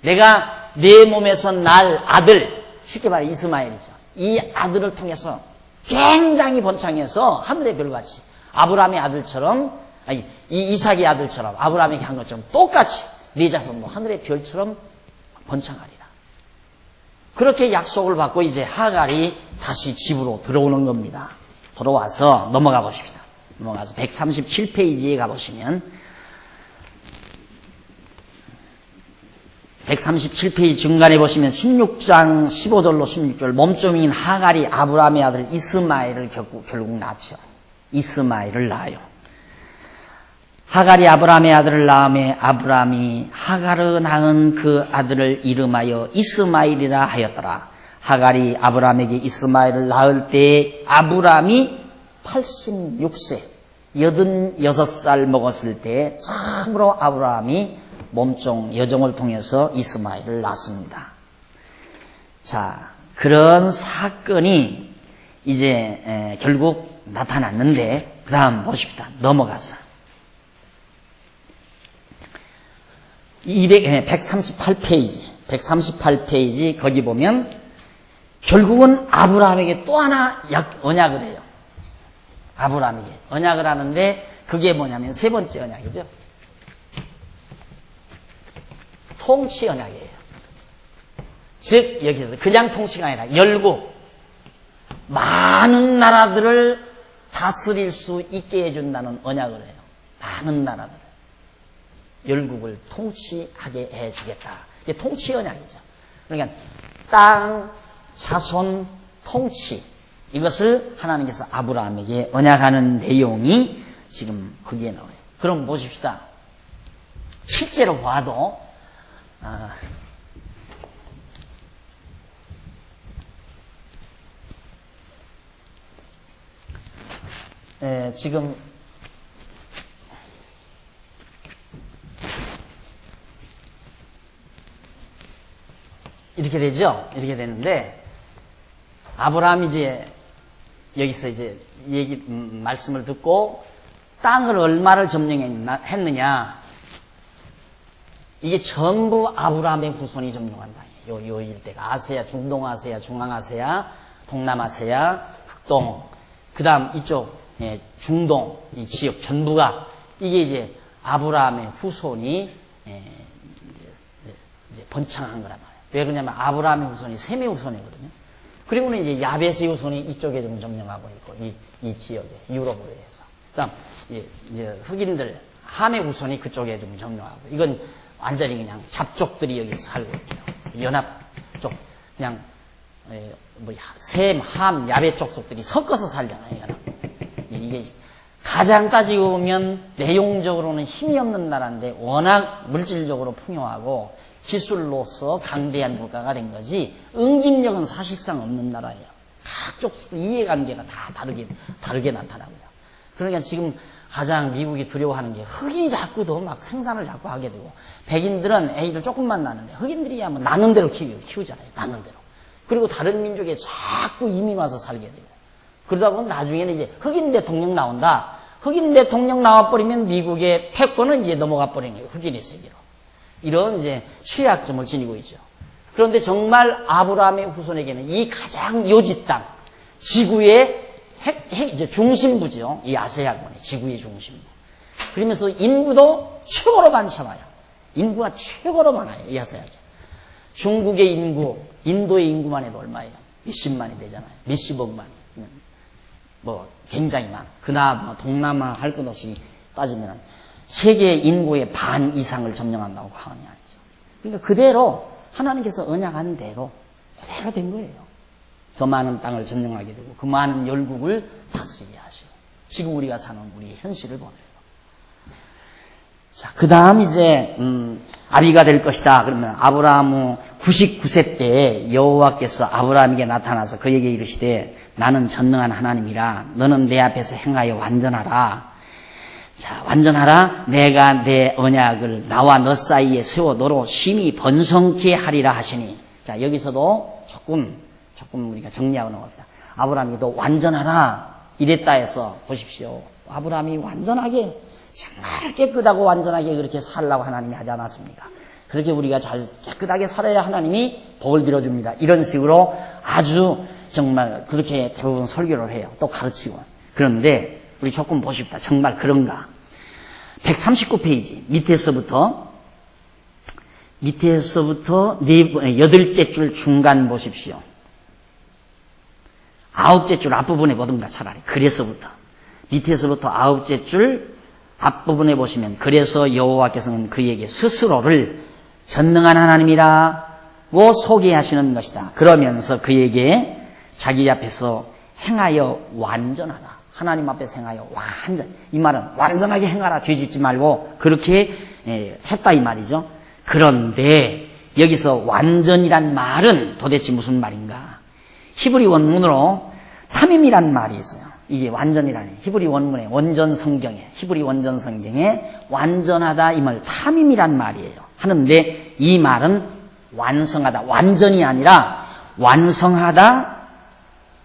내가 내 몸에서 날 아들, 쉽게 말해 이스마엘이죠. 이 아들을 통해서 굉장히 번창해서 하늘의 별같이 아브라함의 아들처럼 이 이삭의 아들처럼 아브라함에게 한 것처럼 똑같이 네 자손도 하늘의 별처럼 번창하리라. 그렇게 약속을 받고 이제 하갈이 다시 집으로 들어오는 겁니다. 들어와서 넘어가 보십시다. 넘어가서 137페이지에 가보시면 137페이지 중간에 보시면 16장 15절로 16절 몸종인 하갈이 아브라함의 아들 이스마엘을 결국 낳죠. 이스마엘을 낳아요. 하갈이 아브라함의 아들을 낳음에 아브라함이 하갈을 낳은 그 아들을 이름하여 이스마엘이라 하였더라. 하갈이 아브라함에게 이스마엘을 낳을 때 아브라함이 86세 86살 먹었을 때 참으로 아브라함이 몸종 여종을 통해서 이스마엘을 낳습니다. 자, 그런 사건이 이제 결국 나타났는데 그 다음 보십시다. 넘어가서 138페이지 거기 보면 결국은 아브라함에게 또 하나 언약을 해요. 아브라함에게 언약을 하는데 그게 뭐냐면 세 번째 언약이죠. 통치 언약이에요. 즉 여기서 그냥 통치가 아니라 열국 많은 나라들을 다스릴 수 있게 해준다는 언약을 해요. 많은 나라들 열국을 통치하게 해주겠다. 이게 통치 언약이죠. 그러니까 땅, 자손, 통치 이것을 하나님께서 아브라함에게 언약하는 내용이 지금 거기에 나와요. 그럼 보십시다. 실제로 봐도 지금 이렇게 되죠? 이렇게 되는데 아브라함이 이제 여기서 이제 말씀을 듣고 땅을 얼마를 점령했느냐? 이게 전부 아브라함의 후손이 점령한 땅이에요. 요 일대가 아세아, 중동아세아, 중앙아세아, 동남아세아, 흑동, 그 다음 이쪽 중동 이 지역 전부가 이게 이제 아브라함의 후손이 이제 번창한 거란 말이에요. 왜 그러냐면 아브라함의 후손이 셈의 후손이거든요. 그리고는 이제 야벳의 후손이 이쪽에 좀 점령하고 있고 이 지역에 유럽으로 해서 그다음 이제 흑인들 함의 후손이 그쪽에 좀 점령하고 이건 완전히 그냥 잡족들이 여기 살고 있고요. 연합 쪽 그냥 셈, 함, 야벳 족속들이 섞어서 살잖아요. 연합. 이게 가장 따지고 보면 내용적으로는 힘이 없는 나라인데 워낙 물질적으로 풍요하고 기술로서 강대한 국가가 된 거지 응집력은 사실상 없는 나라예요. 각쪽 이해관계가 다 다르게 나타나고요. 그러니까 지금 가장 미국이 두려워하는 게 흑인이 자꾸 더 막 생산을 자꾸 하게 되고 백인들은 애들 조금만 낳는데 흑인들이야 뭐 낳는 대로 키우잖아요. 낳는 대로. 그리고 다른 민족에 자꾸 이민 와서 살게 되고 그러다 보면 나중에는 이제 흑인 대통령 나온다. 흑인 대통령 나와버리면 미국의 패권은 이제 넘어가 버리는 거예요. 흑인의 세계로. 이런 이제 취약점을 지니고 있죠. 그런데 정말 아브라함의 후손에게는 이 가장 요지 땅, 지구의 이제 중심부죠. 이 아세아권의 지구의 중심부. 그러면서 인구도 최고로 많잖아요. 인구가 최고로 많아요. 이 아세아죠. 중국의 인구, 인도의 인구만 해도 얼마예요? 몇십만이 되잖아요. 몇십억만이. 뭐 굉장히 많아. 그나마 동남아 할 것 없이 따지면 세계 인구의 반 이상을 점령한다고 하느냐. 그러니까 그대로 하나님께서 언약한 대로 그대로 된 거예요. 더 많은 땅을 점령하게 되고 그 많은 열국을 다스리게 하시고 지금 우리가 사는 우리의 현실을 보내요. 자, 그 다음 이제 아비가 될 것이다. 그러면 아브라함 99세 때 여호와께서 아브라함에게 나타나서 그에게 이르시되 나는 전능한 하나님이라 너는 내 앞에서 행하여 완전하라. 자, 완전하라. 내가 내 언약을 나와 너 사이에 세워 너로 심히 번성케 하리라 하시니. 자, 여기서도 조금 우리가 정리하고 넘어갑시다. 아브라함이도 완전하라 이랬다 해서 보십시오. 아브라함이 완전하게 정말 깨끗하고 완전하게 그렇게 살라고 하나님이 하지 않았습니까? 그렇게 우리가 잘 깨끗하게 살아야 하나님이 복을 빌어줍니다. 이런 식으로 아주 정말 그렇게 대부분 설교를 해요. 또 가르치고. 그런데 우리 조금 보십시다. 정말 그런가? 139페이지 밑에서부터 여덟째 줄 중간 보십시오. 아홉째 줄 앞부분에 보든가 차라리. 그래서부터 밑에서부터 아홉째 줄 앞부분에 보시면 그래서 여호와께서는 그에게 스스로를 전능한 하나님이라고 소개하시는 것이다. 그러면서 그에게 자기 앞에서 행하여 완전하라. 하나님 앞에서 행하여 완전. 이 말은 완전하게 행하라. 죄 짓지 말고 그렇게 했다 이 말이죠. 그런데 여기서 완전이란 말은 도대체 무슨 말인가? 히브리 원문으로 탐임이란 말이 있어요. 이게 완전이라는 히브리 원문의 원전 성경에 히브리 원전 성경에 완전하다 이 말 탐임이란 말이에요. 하는데 이 말은 완성하다 완전이 아니라 완성하다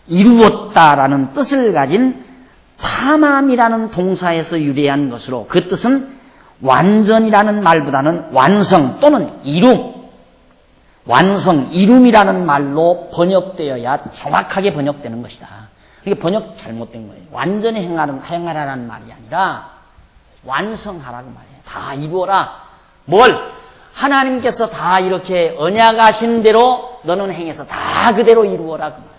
이루었다라는 뜻을 가진 탐함이라는 동사에서 유래한 것으로 그 뜻은 완전이라는 말보다는 완성 또는 이룸 완성 이룸이라는 말로 번역되어야 정확하게 번역되는 것이다. 이게 번역 잘못된 거예요. 완전히 행하라는 말이 아니라 완성하라고 말이에요. 다 이루어라. 뭘? 하나님께서 다 이렇게 언약하신 대로 너는 행해서 다 그대로 이루어라 그 말이에요.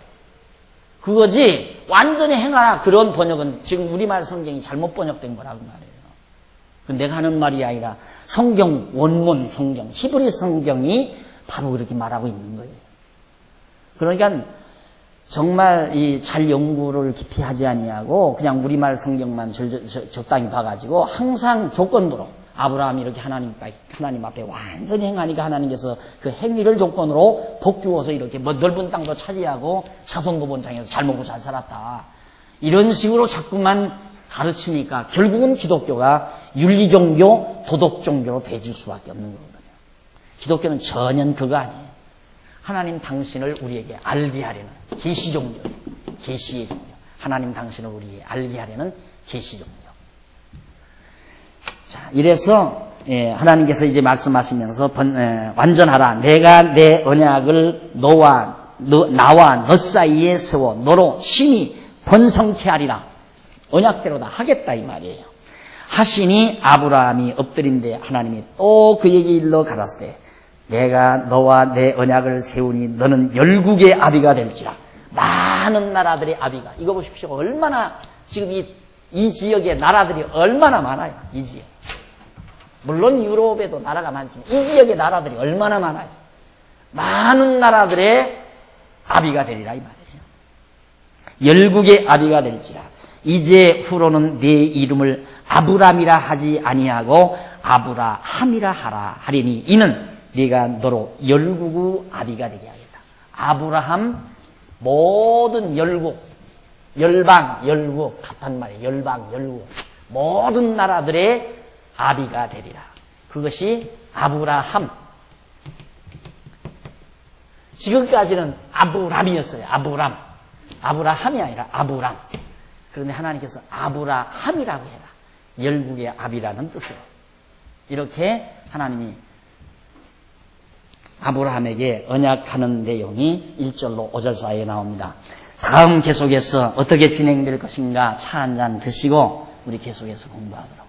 그거지 완전히 행하라. 그런 번역은 지금 우리말 성경이 잘못 번역된 거라고 말이에요. 내가 하는 말이 아니라 성경 원문 성경 히브리 성경이 바로 그렇게 말하고 있는 거예요. 그러니까 정말 잘 연구를 깊이 하지 아니하고 그냥 우리말 성경만 적당히 봐가지고 항상 조건부로 아브라함이 이렇게 하나님 앞에 완전히 행하니까 하나님께서 그 행위를 조건으로 복 주어서 이렇게 넓은 땅도 차지하고 자손도 본장에서 잘 먹고 잘 살았다. 이런 식으로 자꾸만 가르치니까 결국은 기독교가 윤리종교, 도덕종교로 돼줄 수밖에 없는 거거든요. 기독교는 전혀 그거 아니에요. 하나님 당신을 우리에게 알게 하려는 계시종교예요. 계시의 종교. 하나님 당신을 우리에게 알게 하려는 계시종교. 자, 이래서 하나님께서 이제 말씀하시면서 완전하라. 내가 내 언약을 나와 너 사이에 세워 너로 심히 번성케 하리라. 언약대로 다 하겠다 이 말이에요. 하시니 아브라함이 엎드린데 하나님이 또 그에게 일러 가라사대 때 내가 너와 내 언약을 세우니 너는 열국의 아비가 될지라. 많은 나라들의 아비가. 이거 보십시오. 얼마나 지금 이 지역의 나라들이 얼마나 많아요. 이 지역. 물론 유럽에도 나라가 많지만 이 지역의 나라들이 얼마나 많아요. 많은 나라들의 아비가 되리라 이 말이에요. 열국의 아비가 될지라. 이제 후로는 네 이름을 아브람이라 하지 아니하고 아브라함이라 하리니 이는 네가 너로 열국의 아비가 되게 하겠다. 아브라함 모든 열국 열방 열국 같단 말이에요. 열방 열국 모든 나라들의 아비가 되리라. 그것이 아브라함. 지금까지는 아브람이었어요. 아브라함이 아니라 아브람. 그런데 하나님께서 아브라함이라고 해라. 열국의 아비라는 뜻으로. 이렇게 하나님이 아브라함에게 언약하는 내용이 1절로 5절 사이에 나옵니다. 다음 계속해서 어떻게 진행될 것인가 차 한잔 드시고 우리 계속해서 공부하도록